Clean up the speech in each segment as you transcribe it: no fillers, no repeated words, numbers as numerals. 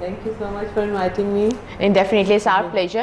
Thank you so much for inviting me. And definitely it's our pleasure.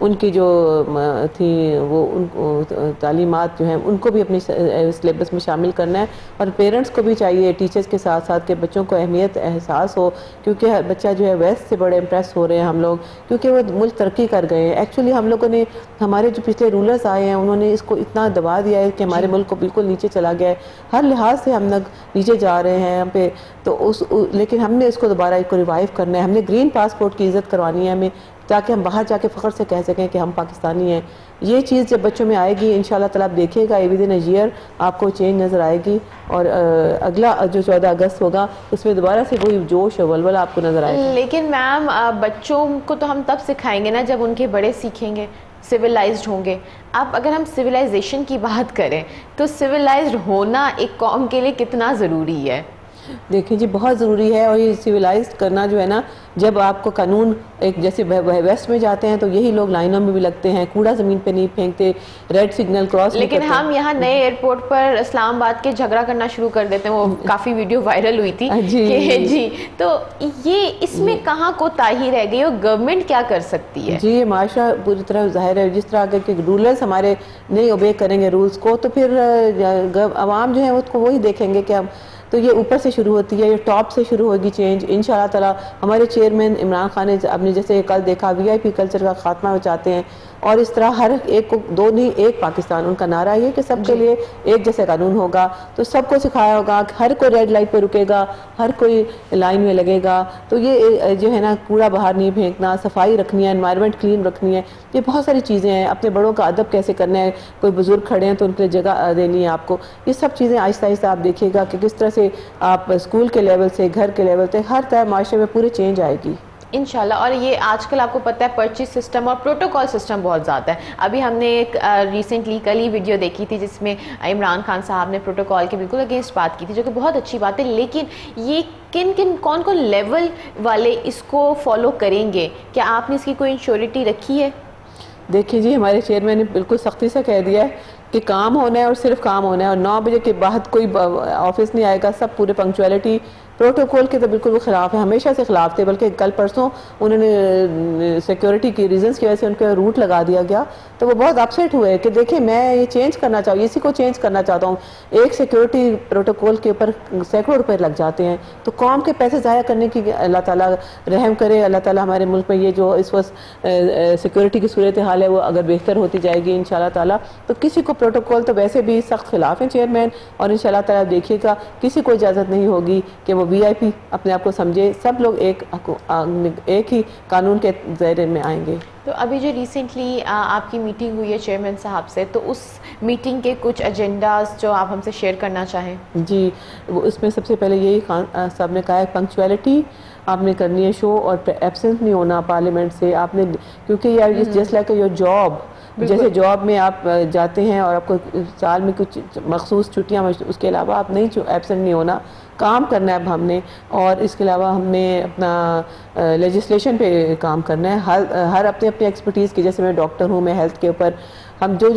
ان کی جو تھیں وہ ان تعلیمات جو ہیں ان کو بھی اپنی سلیبس میں شامل کرنا ہے، اور پیرنٹس کو بھی چاہیے ٹیچرز کے ساتھ ساتھ کہ بچوں کو اہمیت احساس ہو، کیونکہ بچہ جو ہے ویسٹ سے بڑے امپریس ہو رہے ہیں ہم لوگ، کیونکہ وہ ملک ترقی کر گئے ہیں۔ ایکچولی ہم لوگوں نے، ہمارے جو پچھلے رولرز آئے ہیں انہوں نے اس کو اتنا دبا دیا ہے کہ ہمارے ملک کو بالکل نیچے چلا گیا ہے، ہر لحاظ سے ہم لوگ نیچے جا رہے ہیں ہم پہ، تو لیکن ہم نے اس کو دوبارہ ایک کو ریوائیو کرنا ہے، ہم نے گرین پاسپورٹ کی عزت کروانی ہے ہمیں، تاکہ ہم باہر جا کے فخر سے کہہ سکیں کہ ہم پاکستانی ہیں۔ یہ چیز جب بچوں میں آئے گی انشاءاللہ تعالیٰ آپ دیکھیے گا ود ان اے ایئر آپ کو چینج نظر آئے گی، اور اگلا جو 14 اگست ہوگا اس میں دوبارہ سے وہی جوش اور ولولہ آپ کو نظر آئے گا۔ لیکن میم بچوں کو تو ہم تب سکھائیں گے نا جب ان کے بڑے سیکھیں گے، سویلائزڈ ہوں گے۔ اب اگر ہم سویلائزیشن کی بات کریں تو سویلائزڈ ہونا ایک قوم کے لیے کتنا ضروری ہے؟ دیکھیں جی بہت ضروری ہے، اور یہ سویلائز کرنا جو ہے نا، جب آپ کو قانون ایک جیسے ویسٹ میں جاتے ہیں تو یہی لوگ لائنوں میں بھی لگتے ہیں، کوڑا زمین پہ نہیں پھینکتے، ریڈ سگنل کراس نہیں کرتے۔ لیکن ہم یہاں نئے ایئرپورٹ پر اسلام آباد کے جھگڑا کرنا شروع کر دیتے ہیں، وہ کافی ویڈیو وائرل ہوئی تھی جی، تو یہ اس میں کہاں کوتاہی رہ گئی اور گورنمنٹ کیا کر سکتی ہے؟ جی یہ معاشرہ پوری طرح ظاہر ہے، جس طرح کے رولرز ہمارے نہیں اوبے کریں گے رولز کو تو پھر عوام جو ہے اس کو وہی دیکھیں گے کہ ہم، تو یہ اوپر سے شروع ہوتی ہے، یہ ٹاپ سے شروع ہوگی چینج انشاءاللہ تعالیٰ۔ ہمارے چیئرمین عمران خان نے اپنے جیسے کل دیکھا VIP کلچر کا خاتمہ وہ چاہتے ہیں، اور اس طرح ہر ایک کو، دو نہیں ایک پاکستان، ان کا نعرہ یہ کہ سب کے لیے ایک جیسے قانون ہوگا، تو سب کو سکھایا ہوگا کہ ہر کوئی ریڈ لائٹ پہ رکے گا، ہر کوئی لائن میں لگے گا، تو یہ جو ہے نا کوڑا باہر نہیں پھینکنا، صفائی رکھنی ہے، انوائرمنٹ کلین رکھنی ہے، یہ بہت ساری چیزیں ہیں۔ اپنے بڑوں کا ادب کیسے کرنا ہے، کوئی بزرگ کھڑے ہیں تو ان کے لیے جگہ دینی ہے آپ کو، یہ سب چیزیں آہستہ آہستہ آپ دیکھیے گا کہ کس طرح سے آپ اسکول کے لیول سے، گھر کے لیول سے، ہر طرح معاشرے میں پورے چینج آئے گی انشاءاللہ۔ اور یہ آج کل آپ کو پتہ ہے پرچیز سسٹم اور پروٹوکول سسٹم بہت زیادہ ہے۔ ابھی ہم نے ایک ریسنٹلی کل ہی ویڈیو دیکھی تھی جس میں عمران خان صاحب نے پروٹوکول کے بالکل اگینسٹ بات کی تھی، جو کہ بہت اچھی بات ہے، لیکن یہ کون لیول والے اس کو فالو کریں گے؟ کیا آپ نے اس کی کوئی انشورٹی رکھی ہے؟ دیکھیے جی ہمارے چیئرمین نے بالکل سختی سے کہہ دیا ہے کہ کام ہونا ہے اور صرف کام ہونا ہے، اور 9 بجے کے بعد کوئی آفس نہیں آئے گا، سب پورے پنکچویلٹی۔ پروٹوکول کے تو بالکل وہ خلاف ہے، ہمیشہ سے خلاف تھے، بلکہ کل پرسوں انہوں نے سیکیورٹی کی ریزنز کی وجہ سے ان کا روٹ لگا دیا گیا، تو وہ بہت اپسیٹ ہوئے کہ دیکھیں میں یہ چینج کرنا چاہوں، اسی کو چینج کرنا چاہتا ہوں، ایک سیکیورٹی پروٹوکول کے اوپر سینکڑوں روپے لگ جاتے ہیں، تو قوم کے پیسے ضائع کرنے کی اللہ تعالیٰ رحم کرے، اللہ تعالیٰ ہمارے ملک میں یہ جو اس وقت سیکیورٹی کی صورتحال ہے وہ اگر بہتر ہوتی جائے گی انشاءاللہ تعالیٰ، تو کسی کو پروٹوکول تو ویسے بھی سخت خلاف ہیں چیئرمین، اور انشاءاللہ تعالیٰ دیکھیے گا کسی کو اجازت نہیں ہوگی کہ وہ VIP اپنے آپ کو سمجھے، سب لوگ ایک ہی قانون کے دائرے میں آئیں گے۔ تو ابھی جو ریسنٹلی آپ کی میٹنگ ہوئی ہے چیئرمین صاحب سے، تو اس میٹنگ کے کچھ ایجنڈاز جو آپ ہم سے شیئر کرنا چاہیں؟ جی اس میں سب سے پہلے یہی خان صاحب نے کہا ہے پنکچویلٹی آپ نے کرنی ہے شو، اور ایبسنٹ نہیں ہونا پارلیمنٹ سے آپ نے، کیونکہ یہ جسٹ لائک یور جاب، جیسے جاب میں آپ جاتے ہیں اور آپ کو سال میں کچھ مخصوص چھٹیاں، اس کے علاوہ آپ نہیں ایبسنٹ نہیں ہونا، کام کرنا ہے اب ہم نے، اور اس کے علاوہ ہم نے اپنا لیجسلیشن پہ کام کرنا ہے، ہر اپنے ایکسپرٹیز کی، جیسے میں ڈاکٹر ہوں، میں ہیلتھ کے اوپر ہم جو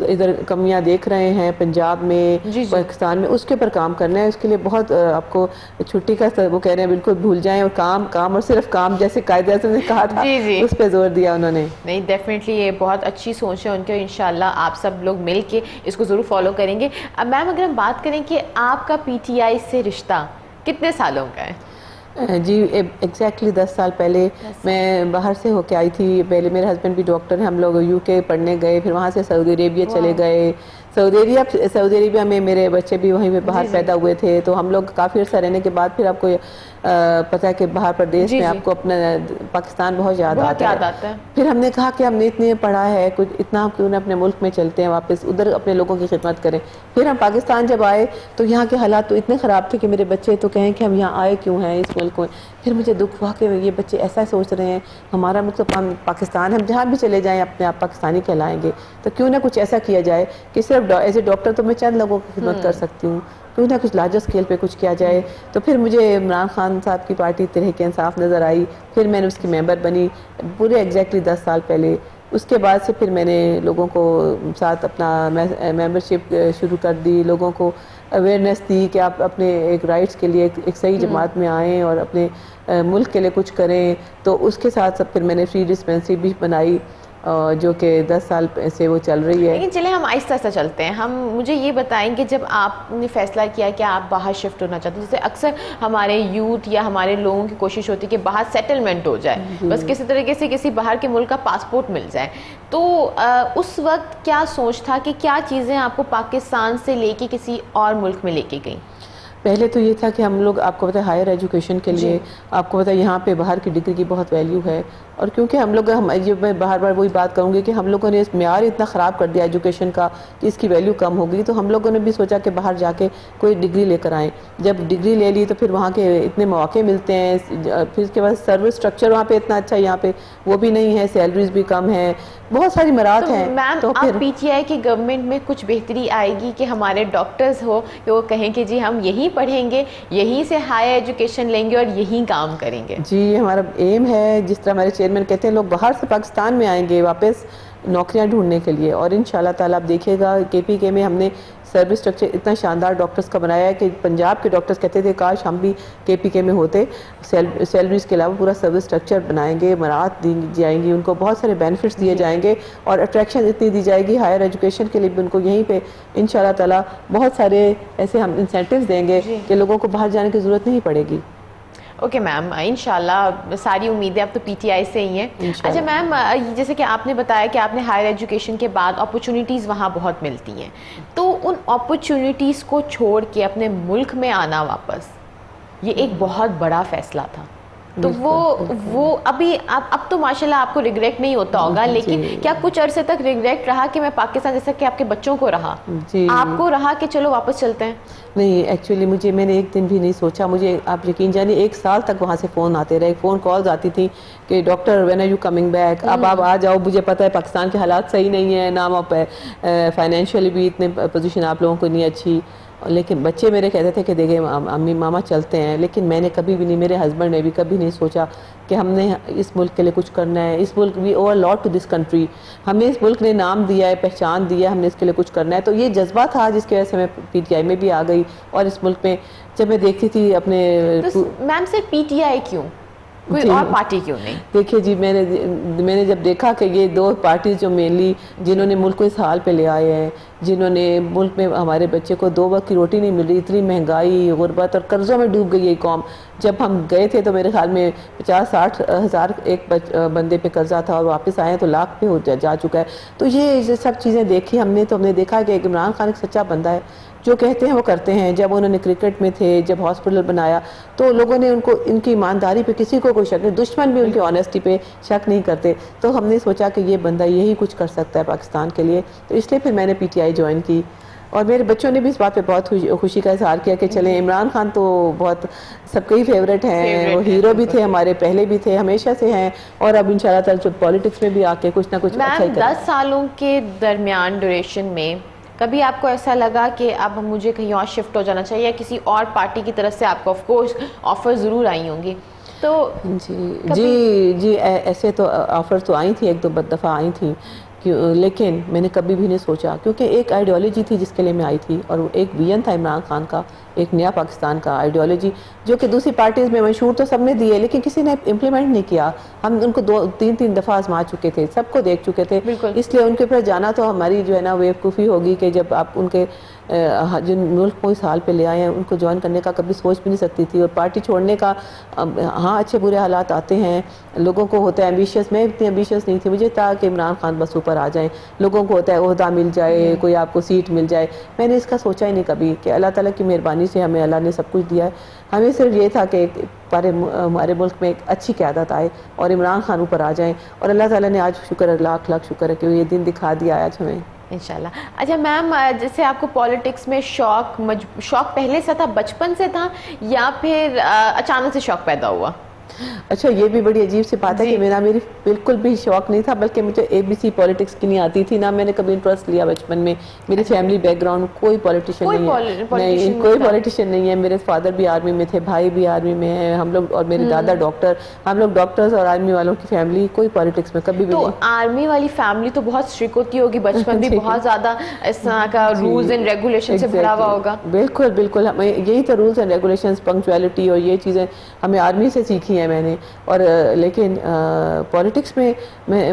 ادھر کمیاں دیکھ رہے ہیں پنجاب میں، پاکستان میں، اس کے اوپر کام کرنا ہے۔ اس کے لیے بہت آپ کو چھٹی کا وہ کہہ رہے ہیں بالکل بھول جائیں، اور کام اور صرف کام، جیسے قائد اعظم نے کہا تھا اس پہ زور دیا انہوں نے۔ نہیں ڈیفینیٹلی یہ بہت اچھی سوچ ہے ان کے، انشاءاللہ آپ سب لوگ مل کے اس کو ضرور فالو کریں گے۔ اب میم اگر ہم بات کریں کہ آپ کا PTI سے رشتہ کتنے سالوں کا ہے؟ جی ایگزیکٹلی 10 سال پہلے میں باہر سے ہو کے آئی تھی، پہلے میرے ہسبینڈ بھی ڈاکٹر ہیں، ہم لوگ UK پڑھنے گئے، پھر وہاں سے سعودی عربیہ چلے گئے، سعودی عربیہ میں میرے بچے بھی وہیں پہ باہر پیدا ہوئے تھے، تو ہم لوگ کافی عرصہ رہنے کے بعد پھر آپ کو پتہ ہے کہ باہر پردیش میں آپ کو اپنا پاکستان بہت یاد آتا ہے۔ پھر ہم نے کہا کہ ہم نے اتنے پڑھا ہے کچھ اتنا، کیوں نہ اپنے ملک میں چلتے ہیں واپس، ادھر اپنے لوگوں کی خدمت کریں۔ پھر ہم پاکستان جب آئے تو یہاں کے حالات تو اتنے خراب تھے کہ میرے بچے تو کہیں کہ ہم یہاں آئے کیوں ہیں اس ملک میں۔ پھر مجھے دکھ ہوا کہ یہ بچے ایسا سوچ رہے ہیں، ہمارا مطلب پاکستان، ہم جہاں بھی چلے جائیں اپنے آپ پاکستانی کہلائیں گے، تو کیوں نہ کچھ ایسا کیا جائے کہ صرف ایز اے ڈاکٹر تو میں چند لوگوں کی خدمت کر سکتی ہوں، کیوں نہ کچھ لارجر اسکیل پہ کچھ کیا جائے۔ تو پھر مجھے عمران خان صاحب کی پارٹی تحریک انصاف نظر آئی، پھر میں نے اس کی ممبر بنی پورے ایگزیکٹلی 10 سال پہلے۔ اس کے بعد سے پھر میں نے لوگوں کو ساتھ اپنا ممبرشپ شروع کر دی، لوگوں کو اویئرنیس دی کہ آپ اپنے ایک رائٹس کے لیے ایک صحیح جماعت میں آئیں اور اپنے ملک کے لیے کچھ کریں۔ تو اس کے ساتھ پھر میں نے فری ڈسپینسری بھی بنائی، جو کہ 10 سال سے وہ چل رہی ہے. لیکن چلیں ہم آہستہ آہستہ چلتے ہیں. ہم مجھے یہ بتائیں کہ جب آپ نے فیصلہ کیا کہ آپ باہر شفٹ ہونا چاہتے ہیں, جیسے اکثر ہمارے یوتھ یا ہمارے لوگوں کی کوشش ہوتی ہے کہ باہر سیٹلمنٹ ہو جائے, بس کسی طریقے سے کسی باہر کے ملک کا پاسپورٹ مل جائے, تو اس وقت کیا سوچ تھا کہ کیا چیزیں آپ کو پاکستان سے لے کے کسی اور ملک میں لے کے گئیں؟ پہلے تو یہ تھا کہ ہم لوگ, آپ کو پتہ ہے ہائر ایجوکیشن کے لیے آپ کو پتہ ہے یہاں پہ باہر کی ڈگری کی بہت ویلیو ہے, اور کیونکہ ہم لوگ میں بار بار وہی بات کروں گی کہ ہم لوگوں نے اس معیار اتنا خراب کر دیا ایجوکیشن کا کہ اس کی ویلیو کم ہو گئی, تو ہم لوگوں نے بھی سوچا کہ باہر جا کے کوئی ڈگری لے کر آئیں. جب ڈگری لے لی تو پھر وہاں کے اتنے مواقع ملتے ہیں, پھر اس کے بعد سروس اسٹرکچر وہاں پہ اتنا اچھا یہاں پہ وہ بھی نہیں ہے, سیلریز بھی کم ہیں, بہت ساری مراحت ہیں. میم تو آپ پی ٹی آئی کی گورنمنٹ میں کچھ بہتری آئے گی کہ ہمارے ڈاکٹرز ہو کہ وہ کہیں کہ جی ہم یہیں پڑھیں گے, یہیں سے ہائی ایجوکیشن لیں گے اور یہیں کام کریں گے؟ جی ہمارا ایم ہے, جس طرح ہمارے چیئرمین کہتے ہیں لوگ باہر سے پاکستان میں آئیں گے واپس نوکریاں ڈھونڈنے کے لیے, اور انشاءاللہ تعالیٰ آپ دیکھیے گا کے پی کے میں ہم نے سروس اسٹرکچر اتنا شاندار ڈاکٹرز کا بنایا ہے کہ پنجاب کے ڈاکٹرز کہتے تھے کاش ہم بھی کے پی کے میں ہوتے. سیلریز کے علاوہ پورا سروس اسٹرکچر بنائیں گے, مراحت دی جائیں گی ان کو, بہت سارے بینیفٹس دیے جائیں گے, اور اٹریکشن اتنی دی جائے گی ہائر ایجوکیشن کے لیے بھی ان کو یہیں پہ انشاءاللہ تعالیٰ بہت سارے ایسے ہم انسینٹیوز دیں گے کہ لوگوں کو باہر جانے کی ضرورت نہیں پڑے گی. اوکے میم, انشاءاللہ ساری امیدیں اب تو پی ٹی آئی سے ہی ہیں. اچھا میم, جیسے کہ آپ نے بتایا کہ آپ نے ہائر ایجوکیشن کے بعد اپرچونیٹیز وہاں بہت ملتی ہیں, تو ان اپرچونیٹیز کو چھوڑ کے اپنے ملک میں آنا واپس, یہ ایک بہت بڑا فیصلہ تھا. تو وہ ابھی اب تو ماشاءاللہ آپ کو ریگریٹ نہیں ہوتا ہوگا, لیکن کیا کچھ عرصے تک ریگریٹ رہا کہ میں پاکستان, جیسا کہ آپ کے بچوں کو رہا, آپ کو رہا کہ چلو واپس چلتے ہیں؟ نہیں, ایکچولی میں نے ایک دن بھی نہیں سوچا. مجھے آپ یقین جانیے 1 سال تک وہاں سے فون آتے رہے, فون کالز آتی تھی کہ doctor when are you coming back, اب آپ آ جاؤ, مجھے پتہ ہے پاکستان کے حالات صحیح نہیں ہیں, نہ آپ فائنینشیلی بھی اتنے پوزیشن آپ لوگوں کو نہیں اچھی, لیکن بچے میرے کہتے تھے کہ دیکھیں امی ماما چلتے ہیں, لیکن میں نے کبھی بھی نہیں, میرے ہسبینڈ نے بھی کبھی نہیں سوچا کہ ہم نے اس ملک کے لیے کچھ کرنا ہے. اس ملک we owe a lot to this country, ہمیں اس ملک نے نام دیا ہے, پہچان دیا ہے, ہم نے اس کے لیے کچھ کرنا ہے. تو یہ جذبہ تھا جس کی وجہ سے میں پی ٹی آئی میں بھی آ گئی, اور اس ملک میں جب میں دیکھتی تھی اپنے. میم صرف پی ٹی آئی کیوں, کوئی اور پارٹی کیوں نہیں؟ دیکھیے جی, میں نے جب دیکھا کہ یہ 2 پارٹیز جو مینلی جنہوں نے ملک کو اس حال پہ لے آئے ہیں, جنہوں نے ملک میں ہمارے بچے کو 2 وقت کی روٹی نہیں مل رہی, اتنی مہنگائی, غربت اور قرضوں میں ڈوب گئی یہ قوم. جب ہم گئے تھے تو میرے خیال میں 50-60 ہزار ایک بندے پہ قرضہ تھا, اور واپس آئے تو لاکھ پہ جا چکا ہے. تو یہ سب چیزیں دیکھی ہم نے, تو ہم نے دیکھا کہ عمران خان ایک سچا بندہ ہے, جو کہتے ہیں وہ کرتے ہیں. جب انہوں نے کرکٹ میں تھے, جب ہاسپٹل بنایا, تو لوگوں نے ان کی ایمانداری پہ کسی کو کوئی شک نہیں, دشمن بھی ان کی آنیسٹی پہ شک نہیں کرتے. تو ہم نے سوچا کہ یہ بندہ یہی کچھ کر سکتا ہے پاکستان کے لیے, تو اس لیے پھر میں نے پی ٹی آئی جوائن کی. اور میرے بچوں نے بھی اس بات پہ بہت خوشی کا اظہار کیا کہ چلیں, عمران خان تو بہت سب کے ہی فیوریٹ ہیں, وہ ہیرو بھی تھے ہمارے, پہلے بھی تھے, ہمیشہ سے ہیں, اور اب انشاءاللہ تعالی پالیٹکس میں بھی آ کے کچھ نہ کچھ اچھا ہی کریں. 10 سالوں کے درمیان ڈیوریشن میں کبھی آپ کو ایسا لگا کہ اب مجھے کہیں اور شفٹ ہو جانا چاہیے, یا کسی اور پارٹی کی طرف سے آپ کو آف کورس آفر ضرور آئی ہوں گی؟ تو جی ایسے تو آفر تو آئی تھی, 1-2 دفعہ آئی تھیں, لیکن میں نے کبھی بھی نہیں سوچا, کیونکہ ایک آئیڈیالوجی تھی جس کے لیے میں آئی تھی, اور ایک ویژن تھا عمران خان کا, ایک نیا پاکستان کا آئیڈیالوجی, جو کہ دوسری پارٹیز میں منشور تو سب نے دیے, لیکن کسی نے امپلیمنٹ نہیں کیا. ہم ان کو 2-3 دفعہ آزما چکے تھے, سب کو دیکھ چکے تھے, اس لیے ان کے اوپر جانا تو ہماری جو ہے نا بیوقوفی ہوگی کہ جب آپ ان کے جن ملک کو اس حال پہ لے آئے ہیں ان کو جوائن کرنے کا کبھی سوچ بھی نہیں سکتی تھی. اور پارٹی چھوڑنے کا, ہاں اچھے برے حالات آتے ہیں, لوگوں کو ہوتا ہے ایمبیشیس, میں اتنی ایمبیشیس نہیں تھی, مجھے تھا کہ عمران خان بس اوپر آ جائیں, لوگوں کو ہوتا ہے عہدہ مل جائے, کوئی آپ کو سیٹ مل جائے. میں نے اس کا سوچا ہی نہیں کبھی, کہ اللہ تعالیٰ کی مہربانی سے ہمیں اللہ نے سب کچھ دیا ہے. ہمیں صرف یہ تھا کہ ہمارے ملک میں ایک اچھی قیادت آئے اور عمران خان اوپر آ جائیں, اور اللہ تعالیٰ نے آج شکر ہے, لاکھ شکر ہے کہ یہ دن دکھا دیا آج ہمیں انشاءاللہ. اچھا میم, جیسے آپ کو پالیٹکس میں شوق پہلے سے تھا, بچپن سے تھا, یا پھر اچانک سے شوق پیدا ہوا؟ اچھا, یہ بھی بڑی عجیب سی بات ہے کہ میری بالکل بھی شوق نہیں تھا, بلکہ مجھے ABC پالیٹکس کی نہیں آتی تھی, نہ میں نے کبھی انٹرسٹ لیا بچپن میں. میری فیملی بیک گراؤنڈ کوئی پالیٹیشین نہیں ہے, کوئی پالیٹیشین نہیں ہے. میرے فادر بھی آرمی میں تھے, بھائی بھی آرمی میں ہیں, ہم لوگ, اور میرے دادا ڈاکٹر, ہم لوگ ڈاکٹرز اور آرمی والوں کی فیملی, کوئی پالیٹکس میں کبھی بھی نہیں. تو آرمی والی فیملی تو بہت اسٹرکٹ ہوتی ہوگی, بچپن بھی بہت زیادہ اس طرح کا رولز اینڈ ریگولیشن سے بھرا ہوا ہوگا. بالکل, یہی تو رولز اینڈ ریگولیشنز, پنکچویلٹی اور یہ چیزیں ہمیں آرمی سے سیکھی کی ہیں میں نے, اور لیکن پالیٹکس میں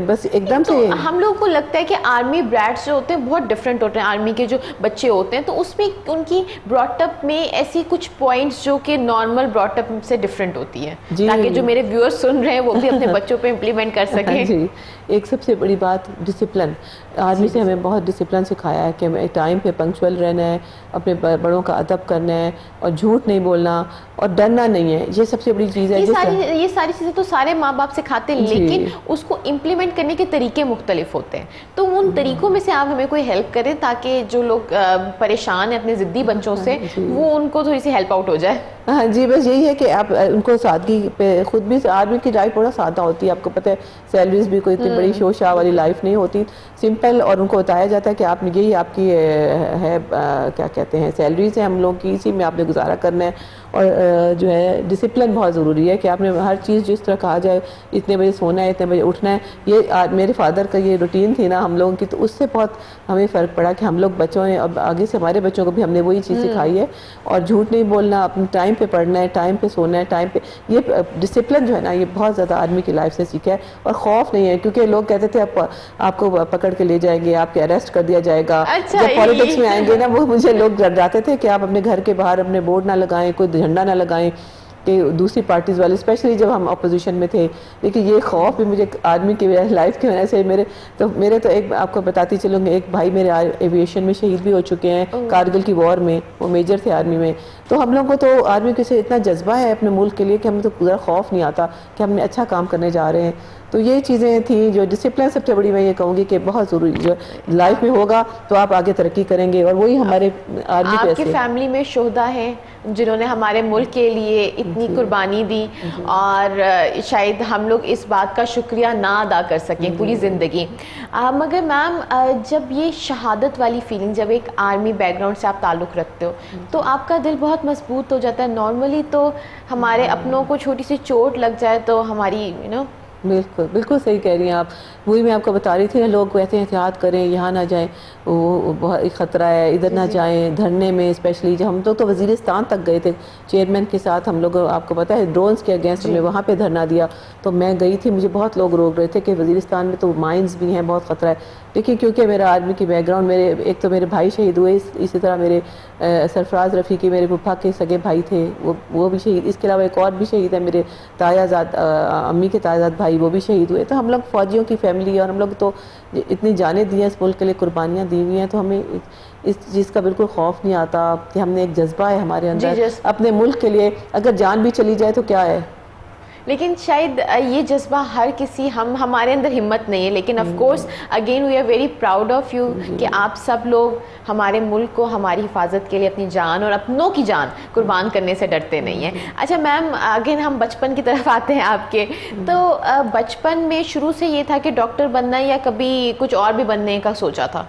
بس ایک دم سے ہم لوگوں کو لگتا ہے کہ آرمی بریڈس جو ہوتے ہیں بہت ڈفرینٹ ہوتے ہیں, آرمی کے جو بچے ہوتے ہیں تو اس میں ان کی براٹ اپ میں ایسی کچھ پوائنٹس جو کہ نارمل براٹ اپ سے ڈفرینٹ ہوتی ہیں, تاکہ جو میرے ویورز سن رہے ہیں وہ بھی اپنے بچوں پہ امپلیمنٹ کر سکیں. جی, ایک سب سے بڑی بات ڈسپلن. آرمی سے ہمیں بہت ڈسپلن سکھایا ہے کہ ہمیں ٹائم پہ پنکچوئل رہنا ہے, اپنے بڑوں کا ادب کرنا ہے, اور جھوٹ نہیں بولنا, اور ڈرنا نہیں ہے. یہ سب سے بڑی چیز ہے. یہ ساری چیزیں تو سارے ماں باپ سکھاتے ہیں, لیکن اس کو امپلیمنٹ کرنے کے طریقے مختلف ہوتے ہیں. تو ان طریقوں میں سے آپ ہمیں کوئی ہیلپ کریں تاکہ جو لوگ پریشان ہیں اپنے ضدی بچوں سے, وہ ان کو تھوڑی سی ہیلپ آؤٹ ہو جائے. ہاں جی, بس یہی ہے کہ آپ ان کو سادگی پہ, خود بھی آرمی کی لائف بڑا سادہ ہوتی ہے, آپ کو پتہ ہے سیلریز بھی کوئی اتنی بڑی شو شاہ والی لائف نہیں ہوتی, سمپل, اور ان کو بتایا جاتا ہے کہ آپ یہی آپ کی ہے کیا کہتے ہیں سیلریز ہیں ہم لوگ کی, اسی میں آپ نے گزارا کرنا ہے. اور جو ہے ڈسپلن بہت ضروری ہے کہ آپ نے ہر چیز جس طرح کہا جائے, اتنے بجے سونا ہے, اتنے بجے اٹھنا ہے. یہ میرے فادر کا یہ روٹین تھی نا ہم لوگوں کی, تو اس سے بہت ہمیں فرق پڑا کہ ہم لوگ بچوں ہیں, اب آگے سے ہمارے بچوں کو بھی ہم نے وہی چیز سکھائی ہے. اور جھوٹ نہیں بولنا, اپنے ٹائم پہ پڑھنا ہے, ٹائم پہ سونا ہے, ٹائم پہ, یہ ڈسپلن جو ہے نا یہ بہت زیادہ آرمی کی لائف سے سیکھا ہے. اور خوف نہیں ہے, کیونکہ لوگ کہتے تھے آپ کو پکڑ کے لے جائیں گے, آپ کے اریسٹ کر دیا جائے گا. جب پالیٹکس میں آئیں گے نا, وہ مجھے لوگ ڈراتے تھے کہ آپ اپنے گھر کے باہر اپنے بورڈ نہ لگائیں, کوئی جھنڈا نہ لگائیں, کہ دوسری پارٹیز والے, اسپیشلی جب ہم اپوزیشن میں تھے. لیکن یہ خوف بھی مجھے آرمی کی لائف کی وجہ سے میرے تو ایک آپ کو بتاتی چلوں گی, ایک بھائی میرے ایویشن میں شہید بھی ہو چکے ہیں کارگل کی وار میں, وہ میجر تھے آرمی میں. تو ہم لوگوں کو تو آرمی کے سے اتنا جذبہ ہے اپنے ملک کے لیے کہ ہمیں تو ذرا خوف نہیں آتا کہ ہم نے اچھا کام کرنے جا رہے ہیں. تو یہ چیزیں تھیں جو ڈسپلن سب سے بڑی, میں یہ کہوں گی کہ بہت ضروری, جو لائف میں ہوگا تو آپ آگے ترقی کریں گے. اور وہی ہمارے آرمی آپ کی فیملی میں شہدا ہیں جنہوں نے ہمارے ملک کے لیے اتنی قربانی دی, اور شاید ہم لوگ اس بات کا شکریہ نہ ادا کر سکیں پوری زندگی. مگر میم, جب یہ شہادت والی فیلنگ, جب ایک آرمی بیک گراؤنڈ سے آپ تعلق رکھتے ہو تو آپ کا دل بہت مضبوط ہو جاتا ہے. نارملی تو ہمارے اپنوں کو چھوٹی سی چوٹ لگ جائے تو ہماری بالکل صحیح کہہ رہی ہیں آپ. وہی میں آپ کو بتا رہی تھی نا, لوگ کہتے ہیں احتیاط کریں, یہاں نہ جائیں, وہ بہت خطرہ ہے, ادھر نہ جائیں. دھرنے میں اسپیشلی جب ہم تو وزیرستان تک گئے تھے چیئرمین کے ساتھ, ہم لوگ آپ کو پتہ ہے ڈرونز کے اگینسٹ ہم نے وہاں پہ دھرنا دیا. تو میں گئی تھی, مجھے بہت لوگ روک رہے تھے کہ وزیرستان میں تو مائنز بھی ہیں, بہت خطرہ ہے. لیکن کیونکہ میرا آرمی کی بیک گراؤنڈ, ایک تو میرے بھائی شہید ہوئے, اسی طرح میرے سرفراز رفیقی میرے پپا کے سگے بھائی تھے, وہ بھی شہید. اس کے علاوہ ایک اور بھی شہید ہے, میرے تایازاد امی کے تایازاد بھائی, وہ بھی شہید ہوئے. تو ہم لوگ فوجیوں کی فیملی, اور ہم لوگ تو اتنی جانیں دی ہیں اس ملک کے لیے, قربانیاں دی ہوئی ہیں, تو ہمیں اس چیز کا بالکل خوف نہیں آتا کہ ہم نے ایک جذبہ ہے ہمارے اندر اپنے ملک کے لیے, اگر جان بھی چلی جائے تو کیا ہے. لیکن شاید یہ جذبہ ہر کسی, ہمارے اندر ہمت نہیں ہے, لیکن of course again we are very proud of you کہ آپ سب لوگ ہمارے ملک کو ہماری حفاظت کے لیے اپنی جان اور اپنوں کی جان قربان کرنے سے ڈرتے نہیں ہیں. اچھا میم, اگین ہم بچپن کی طرف آتے ہیں آپ کے, تو بچپن میں شروع سے یہ تھا کہ ڈاکٹر بننا, یا کبھی کچھ اور بھی بننے کا سوچا تھا؟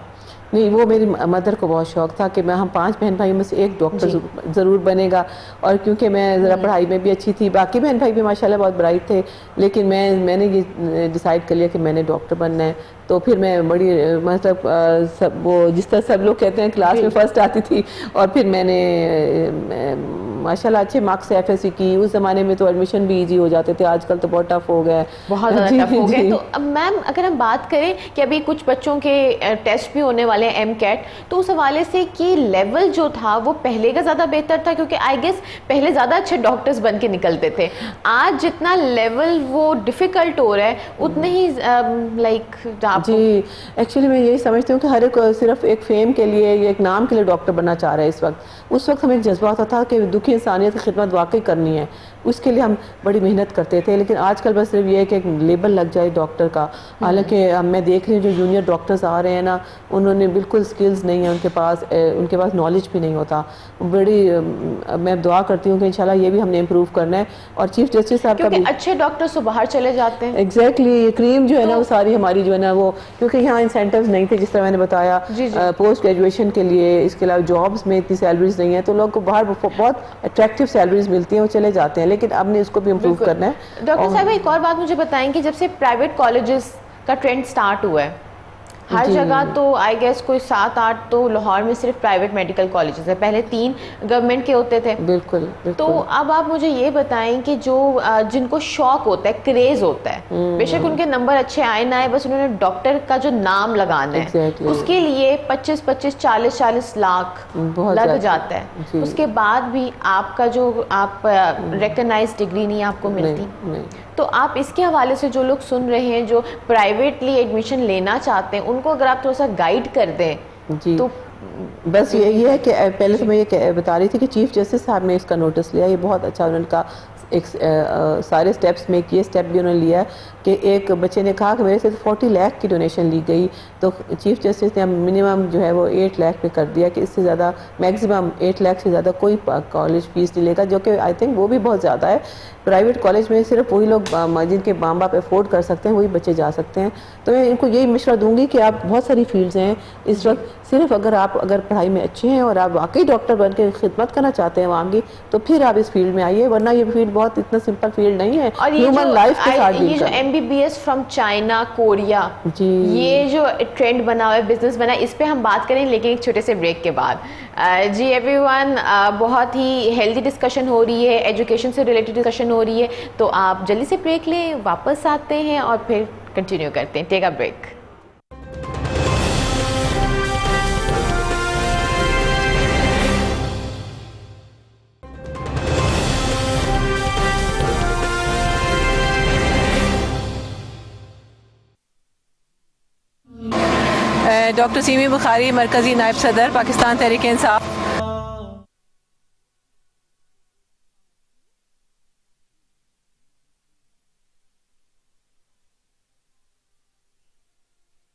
نہیں, وہ میری مدر کو بہت شوق تھا کہ ہم 5 بہن بھائی میں سے ایک ڈاکٹر ضرور بنے گا. اور کیونکہ میں ذرا پڑھائی میں بھی اچھی تھی, باقی بہن بھائی بھی ماشاءاللہ بہت برائٹ تھے, لیکن میں نے یہ ڈیسائیڈ کر لیا کہ میں نے ڈاکٹر بننا ہے. تو پھر میں بڑی مطلب وہ جس طرح سب لوگ کہتے ہیں کلاس میں فرسٹ آتی تھی, اور پھر میں نے ماشاءاللہ اچھے مارکس سے FSC کی. اس زمانے میں تو ایڈمیشن بھی ایزی ہو جاتے تھے, آج کل تو بہت ٹف ہو گیا ہے, بہت زیادہ ٹف ہو گیا. تو اب میم اگر ہم بات کریں کہ ابھی کچھ بچوں کے ٹیسٹ بھی ہونے والے ہیں MCAT, تو اس حوالے سے کہ لیول جو تھا وہ پہلے کا زیادہ بہتر تھا, کیونکہ آئی گیس پہلے زیادہ اچھے ڈاکٹرز بن کے نکلتے تھے. آج جتنا لیول وہ ڈیفیکلٹ ہو رہا ہے اتنے ہی لائک جی ایکچولی میں یہی سمجھتی ہوں کہ ہر ایک صرف ایک فیم کے لیے یا ایک نام کے لیے ڈاکٹر بننا چاہ رہا ہے. اس وقت ہمیں ایک جذبہ ہوتا تھا کہ دکھی انسانیت کی خدمت واقعی کرنی ہے, اس کے لیے ہم بڑی محنت کرتے تھے. لیکن آج کل بس صرف یہ ہے کہ ایک لیبل لگ جائے ڈاکٹر کا. حالانکہ میں دیکھ رہی ہوں جو جونیئر ڈاکٹرز آ رہے ہیں نا, انہوں نے بالکل اسکلز نہیں ہیں ان کے پاس نالج بھی نہیں ہوتا. میں دعا کرتی ہوں کہ انشاءاللہ یہ بھی ہم نے امپروو کرنا ہے. اور چیف جسٹس صاحب کا بھی, اچھے ڈاکٹرز تو باہر چلے جاتے ہیں. ایگزیکٹلی, یہ کریم جو ہے نا وہ ساری ہماری جو ہے نا وہ, کیونکہ یہاں انسینٹیوز نہیں تھے جس طرح میں نے بتایا, پوسٹ گریجویشن کے لیے. اس کے علاوہ جابس میں اتنی سیلریز نہیں ہیں, تو لوگ کو باہر بہت اٹریکٹیو سیلریز ملتی ہیں, وہ چلے جاتے ہیں. لیکن اب نے اس کو بھی امپروو کرنا ہے. ڈاکٹر صاحب ایک اور بات مجھے بتائیں کہ جب سے پرائیویٹ کالجز کا ٹرینڈ سٹارٹ ہوا ہے, ہر جگہ تو آئی گیس کوئی 7-8 تو لاہور میں صرف پرائیویٹ میڈیکل کالجز ہیں, پہلے 3 گورنمنٹ کے ہوتے تھے. بالکل. تو اب آپ مجھے یہ بتائیں کہ جو جن کو شوق ہوتا ہے, کریز ہوتا ہے, بے شک ان کے نمبر اچھے آئے نہ آئے, بس انہوں نے ڈاکٹر کا جو نام لگانا ہے, اس کے لیے 25-40 لاکھ لگ جاتا ہے. اس کے بعد بھی آپ کا جو آپ ریکگنائز ڈگری نہیں آپ کو ملتی. تو آپ اس کے حوالے سے جو لوگ سن رہے ہیں جو پرائیویٹلی ایڈمیشن لینا چاہتے ہیں, ان کو اگر آپ تھوڑا سا گائیڈ کر دیں. جی تو بس یہی ہے کہ پہلے تو میں یہ بتا رہی تھی کہ چیف جسٹس صاحب نے اس کا نوٹس لیا, یہ بہت اچھا انہوں نے کہا, ایک سارے سٹیپس میں یہ سٹیپ بھی انہوں نے لیا ہے کہ ایک بچے نے کہا کہ میرے سے 40 لاکھ کی ڈونیشن لی گئی, تو چیف جسٹس نے منیمم جو ہے وہ 8 لاکھ پہ کر دیا کہ اس سے زیادہ میکسیمم 8 لاکھ سے زیادہ کوئی کالج فیس نہیں لے گا, جو کہ آئی تھنک وہ بھی بہت زیادہ ہے. پرائیویٹ کالج میں صرف وہی لوگ جن کے ماں باپ افورڈ کر سکتے ہیں وہی بچے جا سکتے ہیں. تو میں ان کو یہی مشورہ دوں گی کہ آپ بہت ساری فیلڈز ہیں اس وقت, صرف اگر پڑھائی میں اچھے ہیں اور آپ واقعی ڈاکٹر بن کے خدمت کرنا چاہتے ہیں عوام کی, تو پھر آپ اس فیلڈ میں آئیے, ورنہ یہ فیلڈ بہت اتنا سمپل فیلڈ نہیں ہے. اور ہیومن لائف کے ساتھ یہ جو MBBS فرام چائنا, کوریا, یہ جو ٹرینڈ بنا ہوا ہے, بزنس بنا ہے, اس پہ ہم بات کریں لیکن ایک چھوٹے سے بریک کے بعد. جی ایوری ون, بہت ہی ہیلدی ڈسکشن ہو رہی ہے, ایجوکیشن سے ریلیٹڈ ڈسکشن ہو رہی ہے, تو آپ جلدی سے بریک لیں, واپس آتے ہیں اور پھر کنٹینیو کرتے ہیں. ٹیک اے بریک. ڈاکٹر سیمی بخاری, مرکزی نائب صدر, پاکستان تحریک انصاف.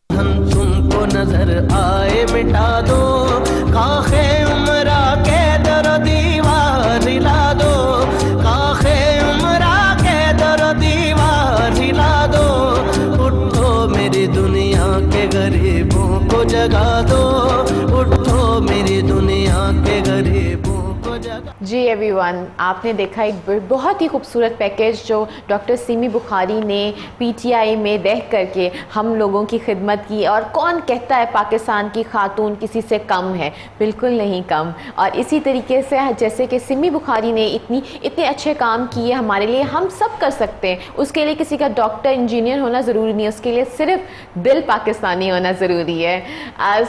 ہم تم کو نظر آئے مٹا دو, کاخے عمرہ کے در دیوار ہلا دو, کاخے عمرہ کے در دیوار ہلا دو. اٹھو میری دنیا کے غریبوں کو جگا دو, اٹھو میری دنیا کے غریبوں کو جگا. جی ایوری ون, آپ نے دیکھا ایک بہت ہی خوبصورت پیکیج جو ڈاکٹر سیمی بخاری نے PTI میں رہ کر کے ہم لوگوں کی خدمت کی. اور کون کہتا ہے پاکستان کی خاتون کسی سے کم ہے؟ بالکل نہیں کم. اور اسی طریقے سے جیسے کہ سیمی بخاری نے اتنے اچھے کام کیے ہمارے لیے, ہم سب کر سکتے ہیں. اس کے لیے کسی کا ڈاکٹر انجینئر ہونا ضروری نہیں, اس کے لیے صرف دل پاکستانی ہونا ضروری ہے.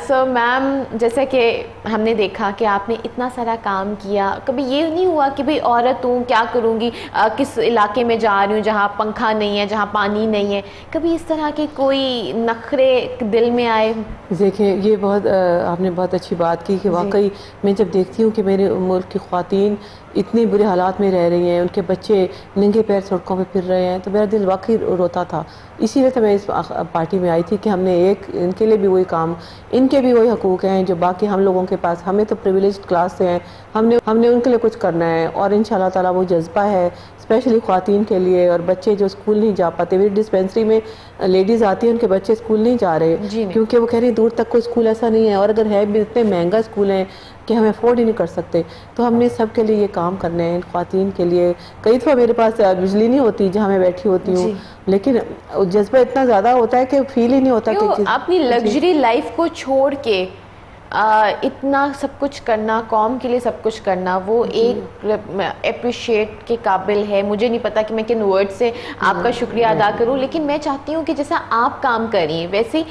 سو میم, جیسے کہ ہم نے دیکھا کہ آپ نے اتنا سارا کام کیا, کبھی یہ نہیں ہوا کہ بھئی عورت ہوں کیا کروں گی, کس علاقے میں جا رہی ہوں جہاں پنکھا نہیں ہے, جہاں پانی نہیں ہے, کبھی اس طرح کے کوئی نخرے دل میں آئے؟ دیکھیں, یہ بہت آپ نے بہت اچھی بات کی کہ واقعی میں جب دیکھتی ہوں کہ میرے ملک کی خواتین اتنے برے حالات میں رہ رہی ہیں, ان کے بچے ننگے پیر سڑکوں پہ پھر رہے ہیں, تو میرا دل واقعی روتا تھا. اسی وجہ سے میں اس پارٹی میں آئی تھی کہ ہم نے ان کے لیے بھی وہی کام, ان کے بھی وہی حقوق ہیں جو باقی ہم لوگوں کے پاس, ہمیں تو پریویلیجڈ کلاس سے ہیں, ہم نے ان کے لیے کچھ کرنا ہے. اور انشاءاللہ تعالیٰ وہ جذبہ ہے اسپیشلی خواتین کے لیے. اور بچے جو اسکول نہیں جا پاتے, میری ڈسپینسری میں لیڈیز آتی ہیں, ان کے بچے اسکول نہیں جا رہے کیونکہ وہ کہہ رہے ہیں دور تک کوئی اسکول ایسا نہیں ہے, اور اگر ہے بھی اتنے مہنگا اسکول ہیں کہ ہم افورڈ ہی نہیں کر سکتے. تو ہم نے سب کے لیے یہ کام کرنے ہیں, خواتین کے لیے. کئی دفعہ میرے پاس بجلی نہیں ہوتی جہاں میں بیٹھی ہوتی ہوں, لیکن جذبہ اتنا زیادہ ہوتا ہے کہ فیل ہی نہیں ہوتا کہ اپنی لگژری لائف کو چھوڑ کے اتنا سب کچھ کرنا, قوم کے لیے سب کچھ کرنا, وہ ایک اپریشیٹ کے قابل ہے. مجھے نہیں پتا کہ میں کن ورڈ سے آپ کا شکریہ ادا کروں, لیکن میں چاہتی ہوں کہ جیسا آپ کام کری ویسے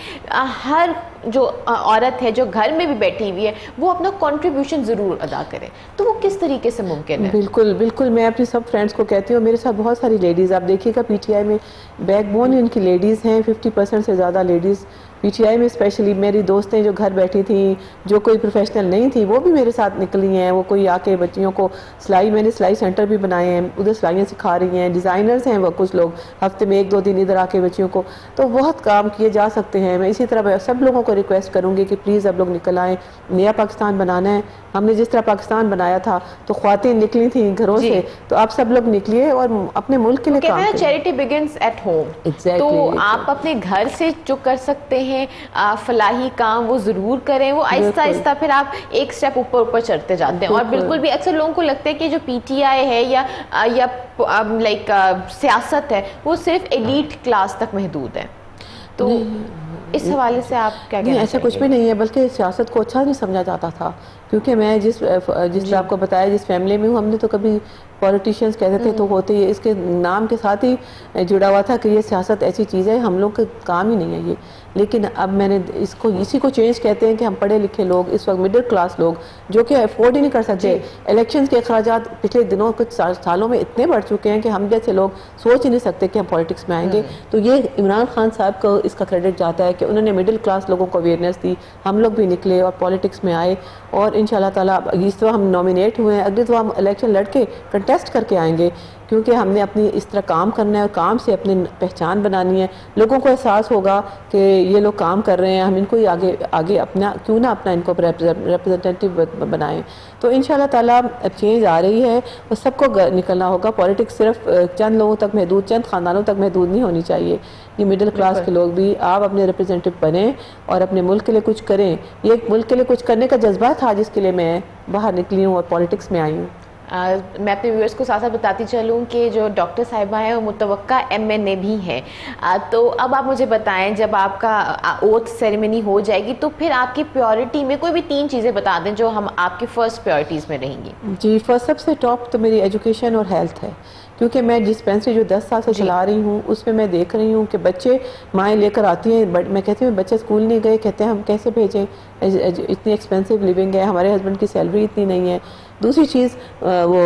ہر جو عورت ہے جو گھر میں بھی بیٹھی ہوئی ہے وہ اپنا کنٹریبیوشن ضرور ادا کرے. تو وہ کس طریقے سے ممکن ہے؟ بالکل بالکل, میں اپنی سب فرینڈس کو کہتی ہوں, میرے ساتھ بہت ساری لیڈیز, آپ دیکھیے گا PTI میں بیک بون ان کی لیڈیز ہیں, 50% سے زیادہ لیڈیز PTI میں. اسپیشلی میری دوستیں جو گھر بیٹھی تھیں, جو کوئی پروفیشنل نہیں تھی, وہ بھی میرے ساتھ نکلی ہیں. وہ کوئی آ کے بچیوں کو سلائی, میں نے سلائی سینٹر بھی بنائے ہیں, ادھر سلائیاں سکھا رہی ہیں. ڈیزائنرز ہیں وہ کچھ لوگ, ہفتے میں 1-2 دن ادھر آ کے بچیوں کو, تو بہت کام کیے جا سکتے ہیں. میں اسی طرح سب لوگوں کو ریکویسٹ کروں گی کہ پلیز اب لوگ نکل آئیں, نیا پاکستان بنانا ہے. ہم نے جس طرح پاکستان بنایا تھا تو خواتین نکلی تھیں گھروں سے, تو آپ سب لوگ نکلیے اور اپنے ملک کے لیے کام کریں. Charity begins at home. تو آپ اپنے گھر سے جو کر سکتے ہیں فلاحی کام وہ ضرور کریں. وہ آہستہ آہستہ پھر آپ ایک سٹیپ اوپر چڑھتے جاتے ہیں. اور بالکل بھی اکثر لوگوں کو لگتا ہے کہ جو PTI ہے یا لائک سیاست ہے وہ صرف ایلیٹ کلاس تک محدود ہے. تو اس حوالے سے آپ کیا نہیں، کہنا ایسا کچھ بھی نہیں ہے، بلکہ سیاست کو اچھا نہیں سمجھا جاتا تھا، کیونکہ میں جس طرح آپ کو بتایا جس فیملی میں ہوں، ہم نے تو کبھی پولیٹیشینس کہتے تھے تو ہوتے ہی اس کے نام کے ساتھ ہی جڑا ہوا تھا کہ یہ سیاست ایسی چیز ہے، ہم لوگ کا کام ہی نہیں ہے یہ. لیکن اب میں نے اسی کو چینج کہتے ہیں کہ ہم پڑھے لکھے لوگ اس وقت مڈل کلاس لوگ جو کہ افورڈ ہی نہیں کر سکتے. الیکشنز کے اخراجات پچھلے دنوں کچھ سالوں میں اتنے بڑھ چکے ہیں کہ ہم جیسے لوگ سوچ ہی نہیں سکتے کہ ہم پولیٹکس میں آئیں گے. تو یہ عمران خان صاحب کو اس کا کریڈٹ جاتا ہے کہ انہوں نے مڈل کلاس لوگوں کو اویئرنیس دی، ہم لوگ بھی نکلے اور پولیٹکس میں آئے. اور ان شاء اللہ تعالیٰ اس دفعہ ہم نامینیٹ ہوئے ہیں، اگلی دفعہ ہم الیکشن لڑ کے کنٹیسٹ کر کے آئیں گے، کیونکہ ہم نے اپنی اس طرح کام کرنا ہے اور کام سے اپنی پہچان بنانی ہے. لوگوں کو احساس ہوگا کہ یہ لوگ کام کر رہے ہیں، ہم ان کو ہی آگے اپنا کیوں نہ اپنا ان کو ریپرزینٹیو بنائیں. تو ان شاء اللہ تعالیٰ اب چینج آ رہی ہے اور سب کو نکلنا ہوگا. پولیٹکس صرف چند لوگوں تک محدود، چند خاندانوں تک محدود نہیں ہونی چاہیے. یہ مڈل کلاس کے لوگ بھی آپ اپنے ریپرزینٹیو بنیں اور اپنے ملک کے لیے کچھ کریں. یہ ایک ملک کے لیے کچھ کرنے کا جذبہ تھا جس کے لیے میں باہر نکلی ہوں اور پولیٹکس میں آئی ہوں. میں اپنے ویورز کو ساتھ ساتھ بتاتی چلوں کہ جو ڈاکٹر صاحبہ ہیں وہ متوقع MNA بھی ہیں. تو اب آپ مجھے بتائیں، جب آپ کا اوتھ سیریمنی ہو جائے گی تو پھر آپ کی پیورٹی میں کوئی بھی 3 چیزیں بتا دیں جو ہم آپ کی فرسٹ پیورٹیز میں رہیں گی. جی، سب سے ٹاپ تو میری ایجوکیشن اور ہیلتھ ہے، کیونکہ میں ڈسپینسری جو 10 سال سے چلا رہی ہوں اس میں دیکھ رہی ہوں کہ بچے مائیں لے کر آتی ہیں. میں کہتی ہوں بچے اسکول نہیں گئے، کہتے ہیں ہم کیسے بھیجیں، اتنی ایکسپینسو لیونگ ہے، ہمارے ہسبینڈ کی سیلری اتنی نہیں ہے. دوسری چیز وہ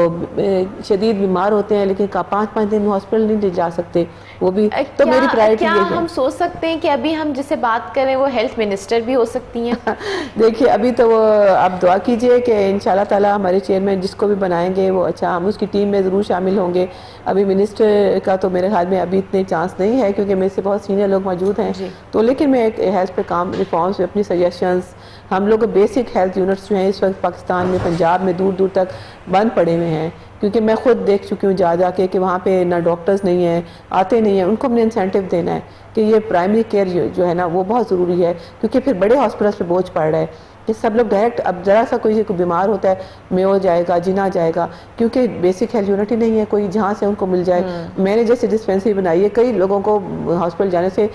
شدید بیمار ہوتے ہیں لیکن 5 دن ہاسپٹل نہیں جا سکتے، وہ بھی تو میری پرائرٹی کیا یہ ہے. ہم سوچ سکتے ہیں کہ ابھی ہم جس سے بات کریں وہ ہیلتھ منسٹر بھی ہو سکتی ہیں؟ دیکھیے ابھی تو وہ آپ دعا کیجئے کہ انشاءاللہ تعالیٰ ہمارے چیئرمین جس کو بھی بنائیں گے وہ اچھا، ہم اس کی ٹیم میں ضرور شامل ہوں گے. ابھی منسٹر کا تو میرے خیال میں ابھی اتنے چانس نہیں ہے کیونکہ میرے سے بہت سینئر لوگ موجود ہیں. تو لیکن میں ایک ہیلتھ پہ کام ریفارمس پہ اپنی سجیشنز، ہم لوگ بیسک ہیلتھ یونٹس جو ہیں اس وقت پاکستان میں پنجاب میں دور دور تک بند پڑے ہوئے ہیں، کیونکہ میں خود دیکھ چکی ہوں جا کے کہ وہاں پہ نہ ڈاکٹرز نہیں ہیں، آتے نہیں ہیں. ان کو ہم نے انسینٹیو دینا ہے کہ یہ پرائمری کیئر جو ہے نا وہ بہت ضروری ہے، کیونکہ پھر بڑے ہاسپٹلس پہ بوجھ پڑ رہا ہے کہ سب لوگ ڈائریکٹ اب ذرا سا کوئی بیمار ہوتا ہے میو جائے گا، جنا جائے گا، کیونکہ بیسک ہیلتھ یونٹ ہی نہیں ہے کوئی جہاں سے ان کو مل جائے. میں نے جیسے ڈسپینسری بنائی ہے، کئی لوگوں کو ہاسپٹل جانے سے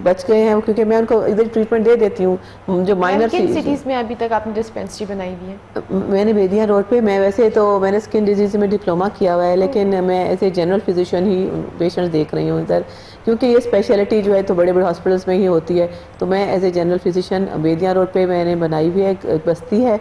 بچ گئے ہیں کیونکہ میں ان کو ادھر ٹریٹمنٹ دے دیتی ہوں. جو مائنر کن سٹیز میں ابھی تک آپ نے ڈسپینسری بنائی ہوئی ہے؟ میں نے بیدیاں روڈ پہ، میں ویسے تو میں نے اسکن ڈیزیز میں ڈپلوما کیا ہوا ہے لیکن میں ایسے جنرل فزیشین ہی پیشنٹس دیکھ رہی ہوں ادھر، کیونکہ یہ اسپیشلٹی جو ہے تو بڑے بڑے ہاسپٹلس میں ہی ہوتی ہے. تو میں as a general physician Bedian road پہ میں نے بنائی ہوئی ہے. ایک بستی ہے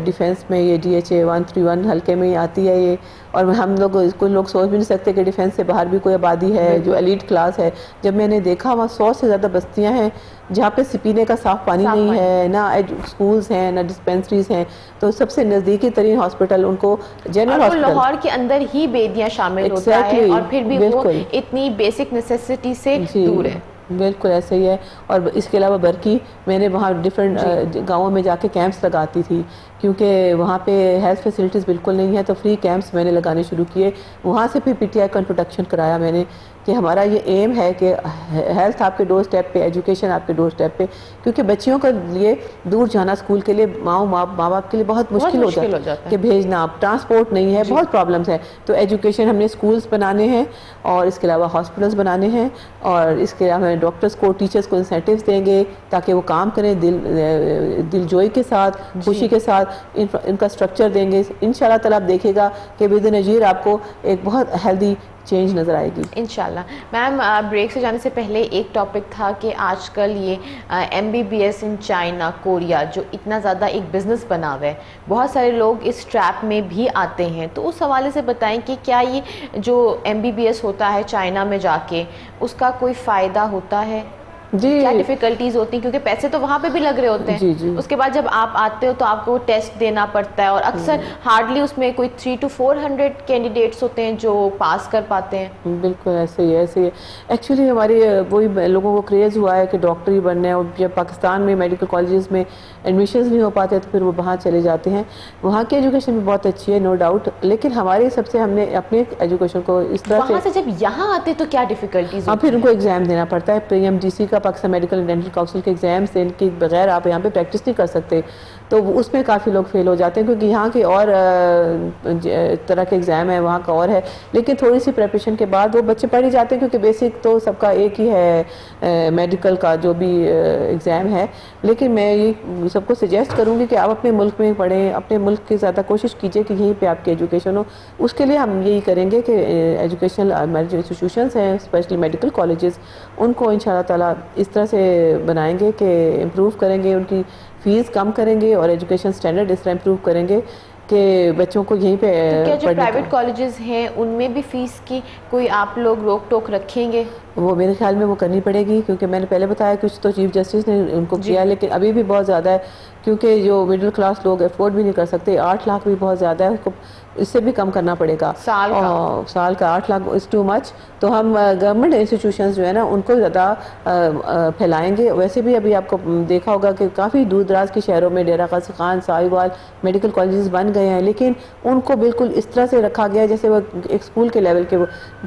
ڈیفینس میں، یہ DHA 131 حلقے میں ہی آتی ہے یہ. اور ہم لوگ کوئی لوگ سوچ بھی نہیں سکتے کہ ڈیفینس سے باہر بھی کوئی آبادی ہے جو ایلیٹ کلاس ہے. جب میں نے دیکھا وہاں 100 سے زیادہ بستیاں ہیں جہاں پہ پینے کا صاف پانی نہیں ہے، نہ اسکولز ہیں نہ ڈسپینسریز ہیں. تو سب سے نزدیکی ترین ہاسپٹل ان کو جنرل ہاسپٹل لاہور کے اندر ہی بیدیاں شامل ہوتا ہے اور پھر بھی وہ اتنی بیسک نیسیسٹی سے دور ہے. بالکل ایسے ہی ہے. اور اس کے علاوہ برکی میں نے وہاں ڈفرینٹ گاؤں میں جا کے کیمپس لگاتی تھی کیونکہ وہاں پہ ہیلتھ فیسلٹیز بالکل نہیں ہے، تو فری کیمپس میں نے لگانے شروع کیے. وہاں سے پھر PTI کا انٹروڈکشن کرایا میں نے کہ ہمارا یہ ایم ہے کہ ہیلتھ آپ کے ڈور سٹیپ پہ، ایجوکیشن آپ کے ڈور سٹیپ پہ، کیونکہ بچیوں کے لیے دور جانا اسکول کے لیے ماں باپ کے لیے بہت مشکل ہو جاتا ہے کہ بھیجنا، ٹرانسپورٹ نہیں ہے، بہت پرابلمس ہیں. تو ایجوکیشن ہم نے اسکولس بنانے ہیں اور اس کے علاوہ ہاسپٹلس بنانے ہیں اور اس کے علاوہ ڈاکٹرس کو، ٹیچرس کو انسینٹیوز دیں گے تاکہ وہ کام کریں دل جوئی کے ساتھ، خوشی کے ساتھ. ان کا اسٹرکچر دیں گے. انشاءاللہ تعالیٰ آپ دیکھے گا کہ ود نظیر آپ کو ایک بہت ہیلدی چینج نظر آئے گی انشاءاللہ. میم بریک سے جانے سے پہلے ایک ٹاپک تھا کہ آج کل یہ MBBS ان چائنا، کوریا جو اتنا زیادہ ایک بزنس بنا ہوا ہے، بہت سارے لوگ اس ٹریپ میں بھی آتے ہیں. تو اس حوالے سے بتائیں کہ کیا یہ جو MBBS ہوتا ہے چائنا میں جا کے اس کا کوئی فائدہ ہوتا ہے؟ کیا ڈیفیکلٹیز ہوتی ہیں؟ کیونکہ پیسے تو وہاں پہ بھی لگ رہے ہوتے ہیں. اس کے بعد جب آپ آتے ہو تو آپ کو ٹیسٹ دینا پڑتا ہے اور اکثر ہارڈلی اس میں کوئی 300 to 400 کینڈیڈیٹس ہوتے ہیں جو پاس کر پاتے ہیں. بالکل ایسے ہی ایسے ہی. ایکچولی ہماری وہی لوگوں کو کریز ہوا ہے کہ ڈاکٹر ہی بننا ہے، اور جب پاکستان میں میڈیکل کالجز میں ایڈمیشنز نہیں ہو پاتے تو پھر وہ وہاں چلے جاتے ہیں. وہاں کی ایجوکیشن بھی بہت اچھی ہے نو ڈاؤٹ، لیکن ہماری سب سے ہم نے اپنے ایجوکیشن کو اس طرح وہاں سے جب یہاں آتے تو کیا ڈیفیکلٹیز؟ پھر ان کو ایگزام دینا پڑتا ہے. PMGC کا Pakistan medical and dental council کے ایگزام سے ان کے بغیر آپ یہاں پہ پریکٹس نہیں کر سکتے, تو اس میں کافی لوگ فیل ہو جاتے ہیں کیونکہ یہاں کے اور طرح کے ایگزام ہے, وہاں کا اور ہے, لیکن تھوڑی سی پریپریشن کے بعد وہ بچے پڑھ ہی جاتے ہیں کیونکہ بیسک تو سب کا ایک ہی ہے میڈیکل کا جو بھی ایگزام ہے. لیکن میں یہ سب کو سجیسٹ کروں گی کہ آپ اپنے ملک میں پڑھیں, اپنے ملک کی زیادہ کوشش کیجئے کہ یہیں پہ آپ کی ایجوکیشن ہو. اس کے لیے ہم یہی کریں گے کہ ایجوکیشنل ہمارے جو انسٹیٹیوشنس ہیں اسپیشلی میڈیکل کالجز, ان کو انشاءاللہ تعالیٰ اس طرح سے بنائیں گے کہ امپروو کریں گے, ان کی فیس کم کریں گے اور ایجوکیشن سٹینڈرڈ اس طرح امپروو کریں گے کہ بچوں کو یہیں پہ کیا جو پرائیویٹ کالجز ہیں ان میں بھی فیس کی کوئی آپ لوگ روک ٹوک رکھیں گے؟ وہ میرے خیال میں وہ کرنی پڑے گی, کیونکہ میں نے پہلے بتایا کچھ تو چیف جسٹس نے ان کو کیا, لیکن ابھی بھی بہت زیادہ ہے کیونکہ جو مڈل کلاس لوگ افورڈ بھی نہیں کر سکتے. 8 لاکھ بھی بہت زیادہ ہے, اس کو اس سے بھی کم کرنا پڑے گا. سال کا 8 لاکھ از ٹو مچ. تو ہم گورنمنٹ انسٹیٹیوشنز جو ہے نا ان کو زیادہ پھیلائیں گے. ویسے بھی ابھی آپ کو دیکھا ہوگا کہ کافی دور دراز کے شہروں میں ڈیرہ غازی خان, ساہیوال میڈیکل کالجز بن گئے ہیں, لیکن ان کو بالکل اس طرح سے رکھا گیا ہے جیسے وہ ایک اسکول کے لیول کے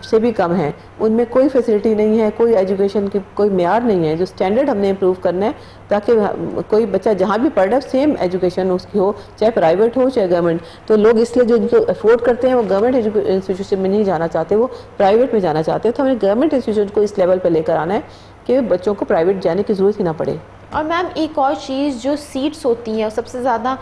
سے بھی کم ہیں. ان میں کوئی فیسلٹی نہیں ہے, کوئی ایجوکیشن کی کوئی معیار نہیں ہے. جو اسٹینڈرڈ ہم نے امپروو کرنا ہے تاکہ کوئی بچہ جہاں بھی پڑھ رہا ہے سیم ایجوکیشن اس کی ہو, چاہے پرائیویٹ ہو چاہے گورنمنٹ. تو لوگ اس لیے جو ان کو افورڈ کرتے ہیں وہ گورنمنٹ انسٹیٹیوشن میں نہیں جانا چاہتے, وہ پرائیویٹ میں جانا چاہتے ہیں. تو ہمیں گورنمنٹ انسٹیٹیوشن کو اس لیول پہ لے کر آنا ہے کہ بچوں کو پرائیویٹ جانے کی ضرورت ہی نہ پڑے. اور میم ایک اور چیز, جو سیٹس ہوتی ہیں سب سے زیادہ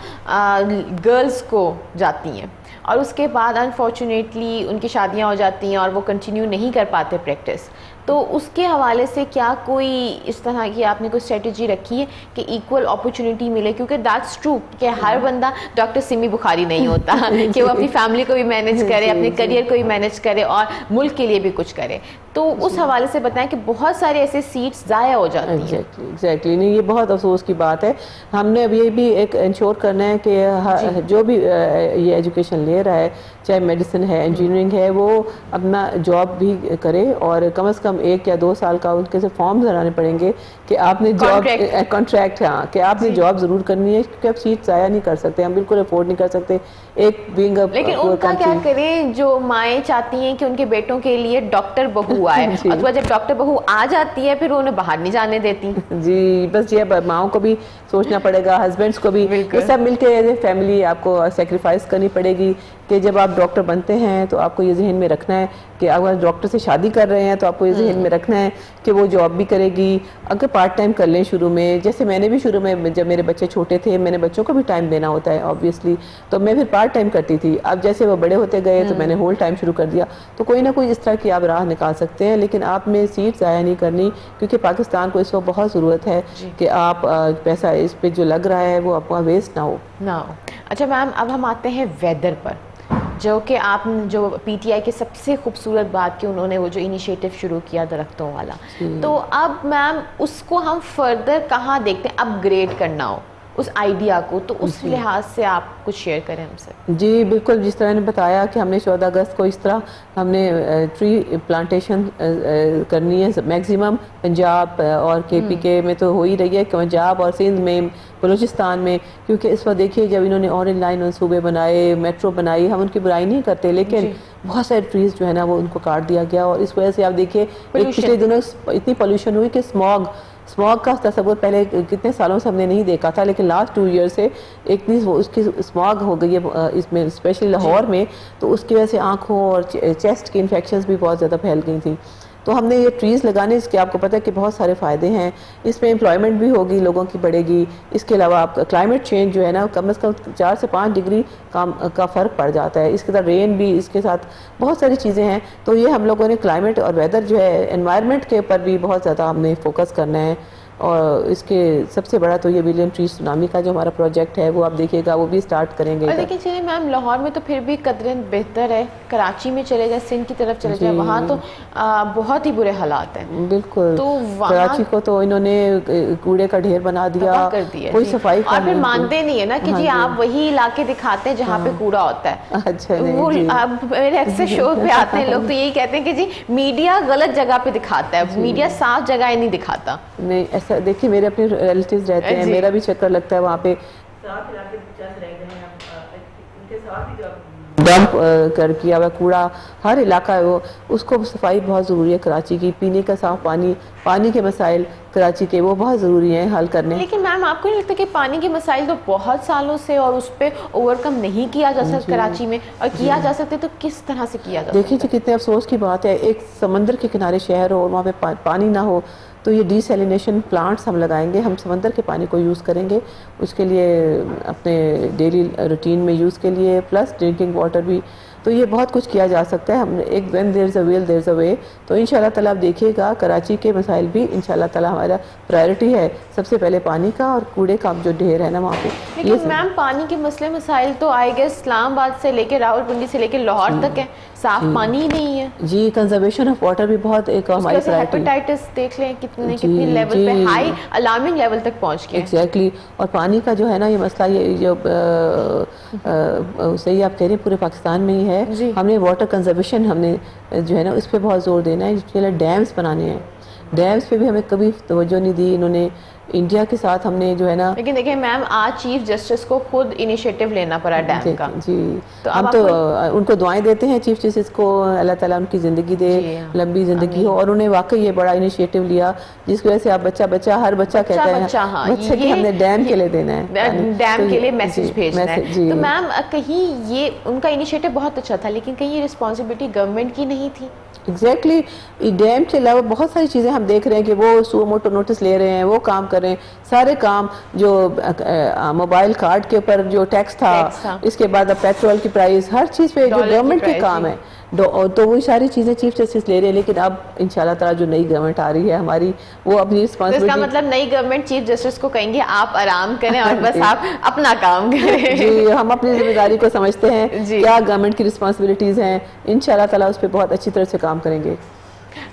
گرلز کو جاتی ہیں اور اس کے بعد انفارچونیٹلی ان کی شادیاں ہو جاتی ہیں اور وہ کنٹینیو نہیں کر پاتے پریکٹس. تو اس کے حوالے سے کیا کوئی اس طرح کی آپ نے کوئی اسٹریٹجی رکھی ہے کہ ایکول اپرچونیٹی ملے؟ کیونکہ دیٹس ٹرو کہ ہر بندہ ڈاکٹر سمی بخاری نہیں ہوتا کہ وہ اپنی فیملی کو بھی مینیج کرے, اپنے کریئر کو بھی مینیج کرے اور ملک کے لیے بھی کچھ کرے. تو اس حوالے سے بتائیں کہ بہت سارے ایسے سیٹس ضائع ہو جاتی ہیں. ایگزیکٹلی نہیں, یہ بہت افسوس کی بات ہے. ہم نے اب یہ بھی ایک انشور کرنا ہے کہ جو بھی یہ ایجوکیشن لے رہا ہے, چاہے میڈیسن ہے, انجینئرنگ ہے, وہ اپنا جاب بھی کرے اور کم از کم 1 یا 2 سال کا ان کے سے فارم بنانے پڑیں گے کہ آپ نے جاب کانٹریکٹ, ہاں کہ آپ نے جاب ضرور کرنی ہے کیونکہ آپ سیٹ ضائع نہیں کر سکتے, ہم بالکل افورڈ نہیں کر سکتے. ایک بینگ لیکن ان کا کیا کریں جو مائیں چاہتی ہیں کہ ان کے بیٹوں کے لیے ڈاکٹر بہو آئے, اور جب ڈاکٹر بہو آ جاتی ہے پھر انہیں باہر نہیں جانے دیتی. جی بس یہ ماؤں کو بھی سوچنا پڑے گا, ہسبینڈس کو بھی, سب مل کے ایز اے فیملی آپ کو سیکریفائس کرنی پڑے گی کہ جب آپ ڈاکٹر بنتے ہیں تو آپ کو یہ ذہن میں رکھنا ہے کہ اگر ڈاکٹر سے شادی کر رہے ہیں تو آپ کو یہ ذہن میں رکھنا ہے کہ وہ جاب بھی کرے گی. اگر پارٹ ٹائم کر لیں شروع میں, جیسے میں نے بھی شروع میں جب میرے بچے چھوٹے تھے میں نے بچوں کو بھی ٹائم دینا ہوتا ہے آبویسلی, تو میں پھر پارٹ ٹائم کرتی تھی. اب جیسے وہ بڑے ہوتے گئے تو میں نے ہول ٹائم شروع کر دیا. تو کوئی نہ کوئی اس طرح کی آپ راہ نکال سکتے ہیں, لیکن آپ میں سیٹ ضائع نہیں کرنی کیونکہ پاکستان کو اس وقت بہت ضرورت ہے کہ آپ پیسہ اس پہ جو لگ رہا ہے وہ آپ کا ویسٹ نہ ہو. اچھا میم, اب ہم آتے ہیں ویدر پر, جو کہ آپ جو پی ٹی آئی کی سب سے خوبصورت بات کہ انہوں نے وہ جو انیشیٹو شروع کیا درختوں والا, تو اب میم اس کو ہم فردر کہاں دیکھتے ہیں اپ گریڈ کرنا ہو اس آئیڈیا کو, تو اس لحاظ سے آپ کچھ شیئر کریں ہم سے. جی بالکل, جس طرح نے بتایا کہ ہم نے 14 اگست کو اس طرح ہم نے ٹری پلانٹیشن کرنی ہے میکسیمم پنجاب اور کے پی کے میں تو ہو ہی رہی ہے, پنجاب اور سندھ میں, بلوچستان میں, کیونکہ اس وقت دیکھیے جب انہوں نے اورنج لائن منصوبے بنائے, میٹرو بنائی, ہم ان کی برائی نہیں کرتے, لیکن بہت سارے ٹریز جو ہے نا وہ ان کو کاٹ دیا گیا, اور اس وجہ سے آپ دیکھیے پچھلے دنوں اتنی پولوشن ہوئی کہ اسموگ کا تصور پہلے کتنے سالوں سے ہم نے نہیں دیکھا تھا, لیکن لاسٹ 2 ایئر سے اتنی اس کی اسموگ ہو گئی ہے اس میں اسپیشلی لاہور میں, تو اس کی وجہ سے آنکھوں اور چیسٹ کی انفیکشنز بھی بہت زیادہ پھیل گئی تھیں. تو ہم نے یہ ٹریز لگانے, اس کے آپ کو پتہ ہے کہ بہت سارے فائدے ہیں. اس میں امپلائمنٹ بھی ہوگی, لوگوں کی بڑھے گی. اس کے علاوہ آپ کلائمیٹ چینج جو ہے نا کم از کم 4 سے 5 ڈگری کا فرق پڑ جاتا ہے. اس کے ساتھ رین بھی, اس کے ساتھ بہت ساری چیزیں ہیں. تو یہ ہم لوگوں نے کلائمیٹ اور ویدر جو ہے انوائرمنٹ کے اوپر بھی بہت زیادہ ہم نے فوکس کرنا ہے. اور اس کے سب سے بڑا تو یہ بلین ٹری سونامی کا جو ہمارا پروجیکٹ ہے وہ آپ دیکھیے گا, وہ بھی سٹارٹ کریں گے. اور لیکن چلیے میم لاہور میں تو پھر بھی قدریں بہتر ہے, کراچی میں چلے جائیں, سندھ کی طرف چلے جائیں, وہاں تو بہت ہی برے حالات ہیں. بالکل, تو کراچی کو تو انہوں نے کوڑے کا ڈھیر بنا دیا, کوئی صفائی اور پھر مانتے نہیں ہے نا کہ جی آپ وہی علاقے دکھاتے ہیں جہاں پہ کوڑا ہوتا ہے. اچھا, وہ میرے اکثر شو پہ آتے ہیں لوگ تو یہی کہتے ہیں کہ جی میڈیا غلط جگہ پہ دکھاتا ہے, میڈیا صاف جگہ ہی نہیں دکھاتا. نہیں ایسا دیکھیے, میرے اپنے ریلیٹیوز رہتے ہیں, میرا بھی چکر لگتا ہے وہاں پہ, صاف علاقے رہ گئے ہیں ان کے ساتھ ہی ڈمپ کر کیا ہوا کوڑا ہر علاقہ ہے وہ اس کو صفائی بہت ضروری ہے کراچی کی. پینے کا صاف پانی کے مسائل کراچی کے وہ بہت ضروری ہیں حل کرنے. لیکن میم آپ کو نہیں لگتا کہ پانی کے مسائل تو بہت سالوں سے اور اس پہ اوور کم نہیں کیا جا سکتا کراچی میں, اور کیا جا سکتے تو کس طرح سے کیا جا سکتا؟ دیکھیے جی کتنے افسوس کی بات ہے, ایک سمندر کے کنارے شہر ہو اور وہاں پہ پانی نہ ہو, تو یہ ڈی سیلینیشن پلانٹس ہم لگائیں گے, ہم سمندر کے پانی کو یوز کریں گے اس کے لیے اپنے ڈیلی روٹین میں یوز کے لیے, پلس ڈرنکنگ واٹر بھی. تو یہ بہت کچھ کیا جا سکتا ہے. ہم نے ایک when there is a well there از اے وے. تو ان شاء اللہ تعالیٰ آپ دیکھیے گا کراچی کے مسائل بھی ان شاء اللہ تعالیٰ ہمارا پرائرٹی ہے سب سے پہلے پانی کا, اور کوڑے کا جو ڈھیر ہے نا وہاں پہ. لیکن میم پانی کے مسئلے مسائل تو آئے گئے اسلام آباد سے لے کے راول پنڈی سے لے کے لاہور تک ہے, صاف پانی ہی نہیں ہے. جی کنزرویشن آف واٹر بھی بہت ایک ہماری پرائرٹی. ہیپیٹائٹس دیکھ لیں کتنی لیول پہ ہائی الارمنگ لیول تک پہنچ گئے. ایگزیکٹلی. اور پانی کا جو ہے نا یہ مسئلہ یہ جو صحیح آپ کہہ رہے ہیں پورے پاکستان میں ہی ہے. ہم نے واٹر کنزرویشن ہم نے جو ہے نا اس پہ بہت زور دینا ہے. اس کے لیے ڈیمز بنانے ہیں, ڈیمز پہ بھی ہمیں کبھی توجہ نہیں دی انہوں نے. انڈیا کے ساتھ ہم نے جو ہے نا, لیکن دیکھیں میم آج چیف جسٹس کو خود انیشیٹو لینا پڑا ڈیم کا. جی ہم تو ان کو دعائیں دیتے ہیں چیف جسٹس کو, اللہ تعالیٰ ان کی زندگی دے, لمبی زندگی ہو. اور انہیں واقعی یہ بڑا انیشیٹو لیا جس کی وجہ سے آپ بچہ ہر بچہ کہتا ہے بچے کہ ہم نے ڈیم کے لیے دینا ہے, ڈیم کے لیے میسج بھیجنا ہے. تو میم کہیں یہ ان کا انیشیٹو بہت اچھا تھا, لیکن کہیں یہ رسپانسبلٹی گورنمنٹ کی نہیں تھی؟ ایگزیکٹلی. ڈیم کے علاوہ بہت ساری چیزیں ہم دیکھ رہے ہیں کہ وہ سو موٹو نوٹس لے رہے ہیں, وہ کام کر رہے ہیں. سارے کام جو موبائل کارڈ کے اوپر جو ٹیکس تھا, اس کے بعد پیٹرول کی پرائز, ہر چیز پہ جو گورنمنٹ کے کام ہے تو وہ ساری چیزیں چیف جسٹس لے رہے ہیں. لیکن اب انشاءاللہ تعالیٰ جو نئی گورنمنٹ آ رہی ہے ہماری, وہ اپنی رسپانسبلٹی, اس کا مطلب نئی گورنمنٹ چیف جسٹس کو کہیں گے آپ آرام کریں اور بس آپ اپنا کام کریں. جی ہم اپنی ذمہ داری کو سمجھتے ہیں کیا گورنمنٹ کی رسپانسبلٹیز ہیں, انشاءاللہ تعالیٰ اس پہ بہت اچھی طرح سے کام کریں گے.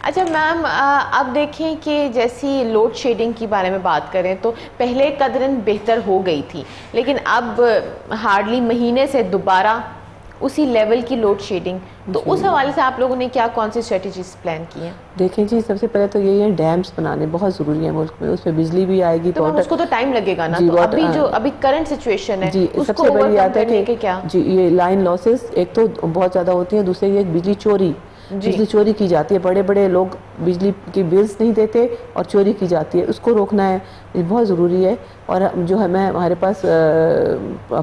اچھا میم اب دیکھیں کہ جیسی لوڈ شیڈنگ کے بارے میں بات کریں تو پہلے قدرن بہتر ہو گئی تھی, لیکن اب ہارڈلی مہینے سے دوبارہ اسی لیول کی لوڈ شیڈنگ. تو اس حوالے سے آپ لوگوں نے کیا کون سی اسٹریٹجیز پلان کی ہیں؟ دیکھیں جی سب سے پہلے تو یہی ہے ڈیمز بنانے بہت ضروری ہیں ملک میں, اس پہ بزلی بھی آئے گی تو اس کو تو ٹائم لگے گا نا. تو ابھی کرنٹ سچویشن ہے اس کو اوور کم کرنے کے کیا؟ جی یہ لائن لاسز ایک تو بہت زیادہ ہوتی ہیں, دوسرے یہ بجلی چوری, بجلی چوری کی جاتی ہے. بڑے بڑے لوگ بجلی کی بلز نہیں دیتے اور چوری کی جاتی ہے, اس کو روکنا ہے, یہ بہت ضروری ہے. اور جو ہمارے پاس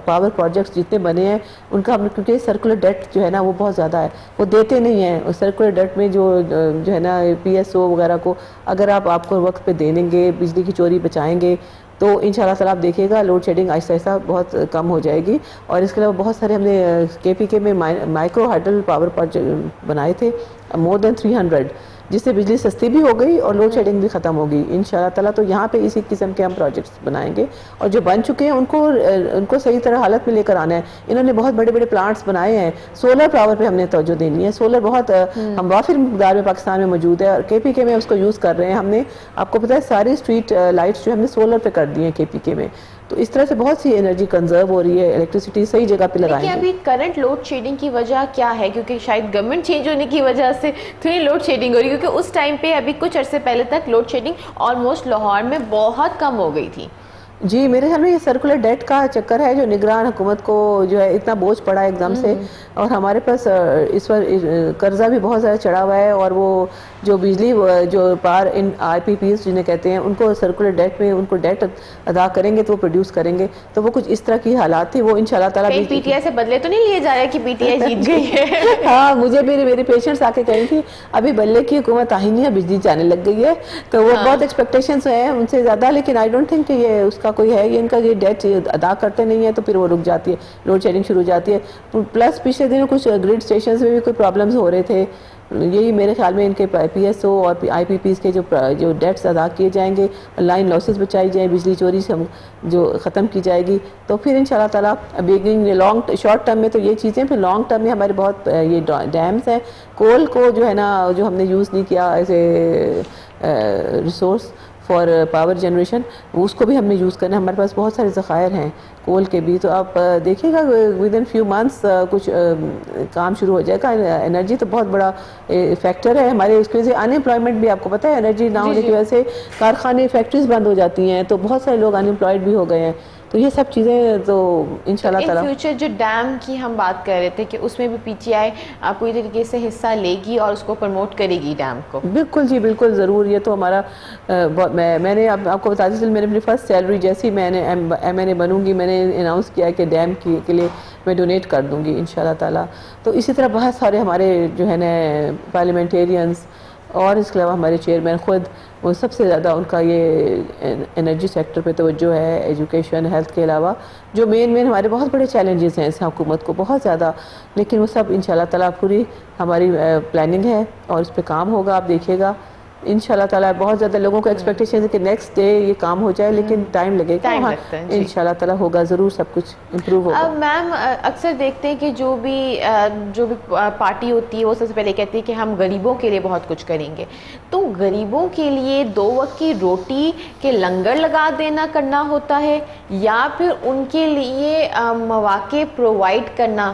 پاور پروجیکٹس جتنے بنے ہیں ان کا ہم, کیونکہ سرکولر ڈیٹ جو ہے نا وہ بہت زیادہ ہے, وہ دیتے نہیں ہیں. سرکولر ڈیٹ میں جو ہے نا پی ایس او وغیرہ کو اگر آپ کو وقت پہ دے دیں گے, بجلی کی چوری بچائیں گے, تو ان شاء اللہ تعالیٰ آپ دیکھیے گا لوڈ شیڈنگ آہستہ آہستہ بہت کم ہو جائے گی. اور اس کے علاوہ بہت سارے ہم نے کے پی کے میں مائکرو ہائڈل پاور پروجیکٹ بنائے تھے مور دین 300, جس سے بجلی سستی بھی ہو گئی اور لوڈ شیڈنگ بھی ختم ہو گئی ان شاء اللہ تعالیٰ. تو یہاں پہ اسی قسم کے ہم پروجیکٹس بنائیں گے, اور جو بن چکے ہیں ان کو صحیح طرح حالت میں لے کر آنا ہے. انہوں نے بہت بڑے بڑے پلانٹس بنائے ہیں. سولر پاور پہ ہم نے توجہ دینی ہے. سولر بہت ہم وافر مقدار میں پاکستان میں موجود ہے, اور کے پی کے میں اس کو یوز کر رہے ہیں. ہم نے آپ کو پتہ ہے ساری اسٹریٹ لائٹس جو ہم نے سولر پہ کر دی ہیں کے پی کے میں. تو اس طرح سے بہت سی انرجی کنزرو ہو رہی ہے, الیکٹریسٹی صحیح جگہ پہ لگائیں گے. ابھی کرنٹ لوڈ شیڈنگ کی وجہ کیا ہے؟ کیونکہ شاید گورنمنٹ چینج ہونے کی وجہ سے تھوڑی لوڈ شیڈنگ ہو رہی ہے, کیونکہ اس ٹائم پہ ابھی کچھ عرصے پہلے تک لوڈ شیڈنگ آلموسٹ لاہور میں بہت کم ہو گئی تھی. جی میرے خیال میں یہ سرکولر ڈیٹ کا چکر ہے جو نگران حکومت کو جو ہے اتنا بوجھ پڑا ہے ایک دم سے, اور ہمارے پاس اس پر قرضہ بھی بہت زیادہ چڑھا ہوا ہے. اور وہ جو بجلی جو پار ان آئی پی پیز جنہیں کہتے ہیں ان کو سرکولر ڈیٹ میں ان کو ڈیٹ ادا کریں گے تو وہ پروڈیوس کریں گے. تو وہ کچھ اس طرح کی حالات تھی, وہ ان شاء اللہ تعالیٰ پی ٹی آئی سے بدلے تو نہیں لیے جا رہے کہ پی ٹی آئی جیت گئی ہے. ہاں مجھے میرے پیشنٹس آ کے کہہ رہی تھی ابھی بلے کی حکومت آئی نہیں ہے, بجلی جانے لگ گئی ہے. تو وہ بہت ایکسپیکٹیشنس ہیں ان سے زیادہ, لیکن آئی ڈونٹ تھنک کہ یہ اس کا کوئی ہے. یہ ان کا یہ ڈیٹ ادا کرتے نہیں ہے تو پھر وہ رک جاتی ہے, لوڈ شیڈنگ شروع ہو جاتی ہے. پلس پچھلے دنوں کچھ گریڈ اسٹیشنز میں بھی کوئی پرابلمز ہو رہے تھے. یہی میرے خیال میں ان کے پی ایس او اور آئی پی پیز کے جو ڈیٹس ادا کیے جائیں گے, لائن لاسز بچائی جائیں, بجلی چوری سے جو ختم کی جائے گی, تو پھر ان شاء اللہ تعالیٰ بگننگ شارٹ ٹرم میں تو یہ چیزیں, پھر لانگ ٹرم میں ہمارے بہت یہ ڈیمز ہیں. کول کو جو ہے نا جو ہم نے یوز نہیں کیا as a resource for power generation, اس کو بھی ہم نے یوز کرنا ہے. ہمارے پاس بہت سارے ذخائر ہیں کول کے بھی. تو آپ دیکھیے گا ود ان فیو منتھس کچھ کام شروع ہو جائے گا. انرجی تو بہت بڑا فیکٹر ہے ہمارے, اس کی وجہ سے ان امپلائمنٹ بھی آپ کو پتہ ہے, انرجی نہ ہونے کی وجہ سے کارخانے فیکٹریز بند ہو جاتی ہیں, تو بہت سارے لوگ ان امپلائڈ بھی ہو گئے ہیں. تو تو یہ سب چیزیں تو انشاءاللہ ان تعالیٰ فیوچر جو ڈیم کی ہم بات کر رہے تھے کہ اس میں بھی PTI پوری طریقے سے حصہ لے گی اور اس کو پروموٹ کرے گی ڈیم کو. بالکل جی بالکل ضرور. یہ تو ہمارا میں نے آپ کو بتا دی، میں نے اپنی فرسٹ سیلری جیسی میں نے MNA بنوں گی میں نے اناؤنس کیا کہ ڈیم کے لیے میں ڈونیٹ کر دوں گی انشاءاللہ تعالیٰ. تو اسی طرح بہت سارے ہمارے جو ہے نا پارلیمنٹیرینس اور اس کے علاوہ ہمارے چیئرمین خود، وہ سب سے زیادہ ان کا یہ انرجی سیکٹر پہ توجہ ہے، ایجوکیشن، ہیلتھ کے علاوہ جو مین ہمارے بہت بڑے چیلنجز ہیں اس حکومت کو بہت زیادہ، لیکن وہ سب انشاءاللہ تعالیٰ پوری ہماری پلاننگ ہے اور اس پہ کام ہوگا. آپ دیکھیے گا انشاءاللہ تعالیٰ. بہت زیادہ لوگوں کو ایکسپیکٹیشن ہے کہ نیکسٹ ڈے یہ کام ہو جائے، لیکن ٹائم لگے گا. ٹائم لگتا ہے جی. انشاءاللہ تعالیٰ ہوگا ضرور، سب کچھ امپروو ہوگا. میم اکثر دیکھتے ہیں کہ جو بھی پارٹی ہوتی ہے وہ سب سے پہلے کہتی ہے کہ ہم غریبوں کے لیے بہت کچھ کریں گے. تو غریبوں کے لیے 2 وقت کی روٹی کے لنگر لگا دینا کرنا ہوتا ہے یا پھر ان کے لیے مواقع پرووائڈ کرنا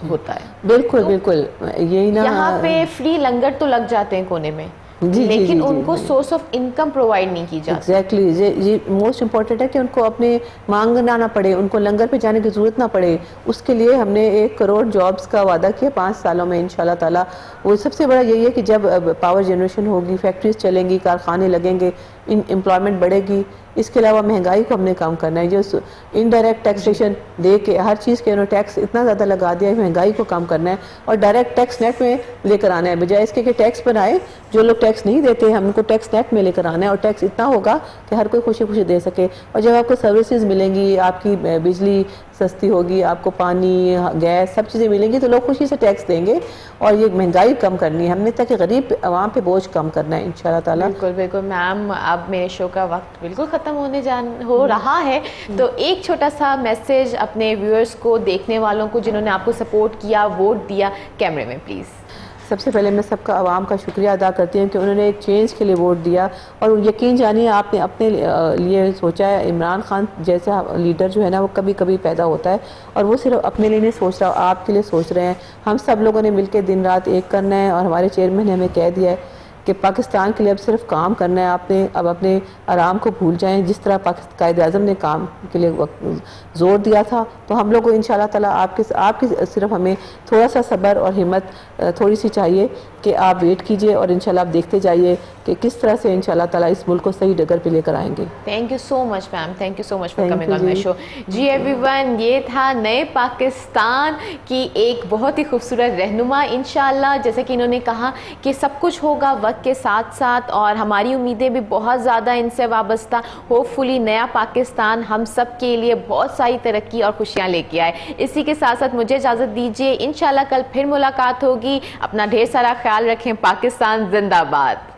ہوتا ہے؟ بالکل بالکل. یہی نا یہاں پہ فری لنگر تو لگ جاتے ہیں کونے میں، لیکن ان کو سورس آف انکم پرووائڈ نہیں کی جاتی. ایگزیکٹلی یہ موسٹ امپورٹنٹ ہے کہ ان کو اپنے مانگنا نہ پڑے، ان کو لنگر پہ جانے کی ضرورت نہ پڑے. اس کے لیے ہم نے 1 کروڑ جابس کا وعدہ کیا 5 سالوں میں انشاءاللہ تعالیٰ. وہ سب سے بڑا یہی ہے کہ جب پاور جنریشن ہوگی، فیکٹریز چلیں گی، کارخانے لگیں گے، امپلائمنٹ بڑھے گی. اس کے علاوہ مہنگائی کو ہم نے کم کرنا ہے. جو انڈائریکٹ ٹیکسیشن دے کے ہر چیز کے انہوں ٹیکس اتنا زیادہ لگا دیا ہے، مہنگائی کو کم کرنا ہے اور ڈائریکٹ ٹیکس نیٹ میں لے کر آنا ہے، بجائے اس کے کہ ٹیکس بنائے. جو لوگ ٹیکس نہیں دیتے ہم ان کو ٹیکس نیٹ میں لے کر آنا ہے، اور ٹیکس اتنا ہوگا کہ ہر کوئی خوشی خوشی دے سکے. اور جب آپ کو سروسز ملیں گی، آپ کی بجلی سستی ہوگی، آپ کو پانی، گیس، سب چیزیں ملیں گی، تو لوگ خوشی سے ٹیکس دیں گے. اور یہ مہنگائی کم کرنی ہے ہم نے، تاکہ غریب عوام پہ بوجھ کم کرنا ہے انشاءاللہ تعالیٰ. بالکل بالکل میم. اب میرے شو کا وقت بالکل ختم ہو رہا ہے، تو ایک چھوٹا سا میسج اپنے ویورز کو، دیکھنے والوں کو جنہوں نے آپ کو سپورٹ کیا، ووٹ دیا، کیمرے میں پلیز. سب سے پہلے میں سب کا عوام کا شکریہ ادا کرتی ہوں کہ انہوں نے ایک چینج کے لیے ووٹ دیا. اور یقین جانیے آپ نے اپنے لیے سوچا ہے. عمران خان جیسا لیڈر جو ہے نا وہ کبھی کبھی پیدا ہوتا ہے، اور وہ صرف اپنے لیے نہیں سوچ رہا، آپ کے لیے سوچ رہے ہیں. ہم سب لوگوں نے مل کے دن رات ایک کرنا ہے، اور ہمارے چیئرمین نے ہمیں کہہ دیا ہے کہ پاکستان کے لیے اب صرف کام کرنا ہے. آپ نے اب اپنے آرام کو بھول جائیں. جس طرح قائد اعظم نے کام کے لیے زور دیا تھا، تو ہم لوگ کو انشاءاللہ تعالیٰ آپ کی صرف ہمیں تھوڑا سا صبر اور ہمت تھوڑی سی چاہیے کہ آپ ویٹ کیجئے، اور انشاءاللہ آپ دیکھتے جائیے کہ کس طرح سے انشاءاللہ تعالیٰ اس ملک کو صحیح ڈگر پہ لے کر آئیں گے. Thank you so much ma'am, thank you so much for coming on my show. جی ایوری ون، یہ تھا نئے پاکستان کی ایک بہت ہی خوبصورت رہنما. انشاءاللہ جیسے کہ انہوں نے کہا کہ سب کچھ ہوگا وقت کے ساتھ ساتھ، اور ہماری امیدیں بھی بہت زیادہ ان سے وابستہ. ہوپ فلی نیا پاکستان ہم سب کے لیے بہت ساری ترقی اور خوشیاں لے کے آئے. اسی کے ساتھ ساتھ مجھے اجازت دیجیے، انشاءاللہ کل پھر ملاقات ہوگی. اپنا ڈھیر سارا خیال رکھیں. پاکستان زندہ باد.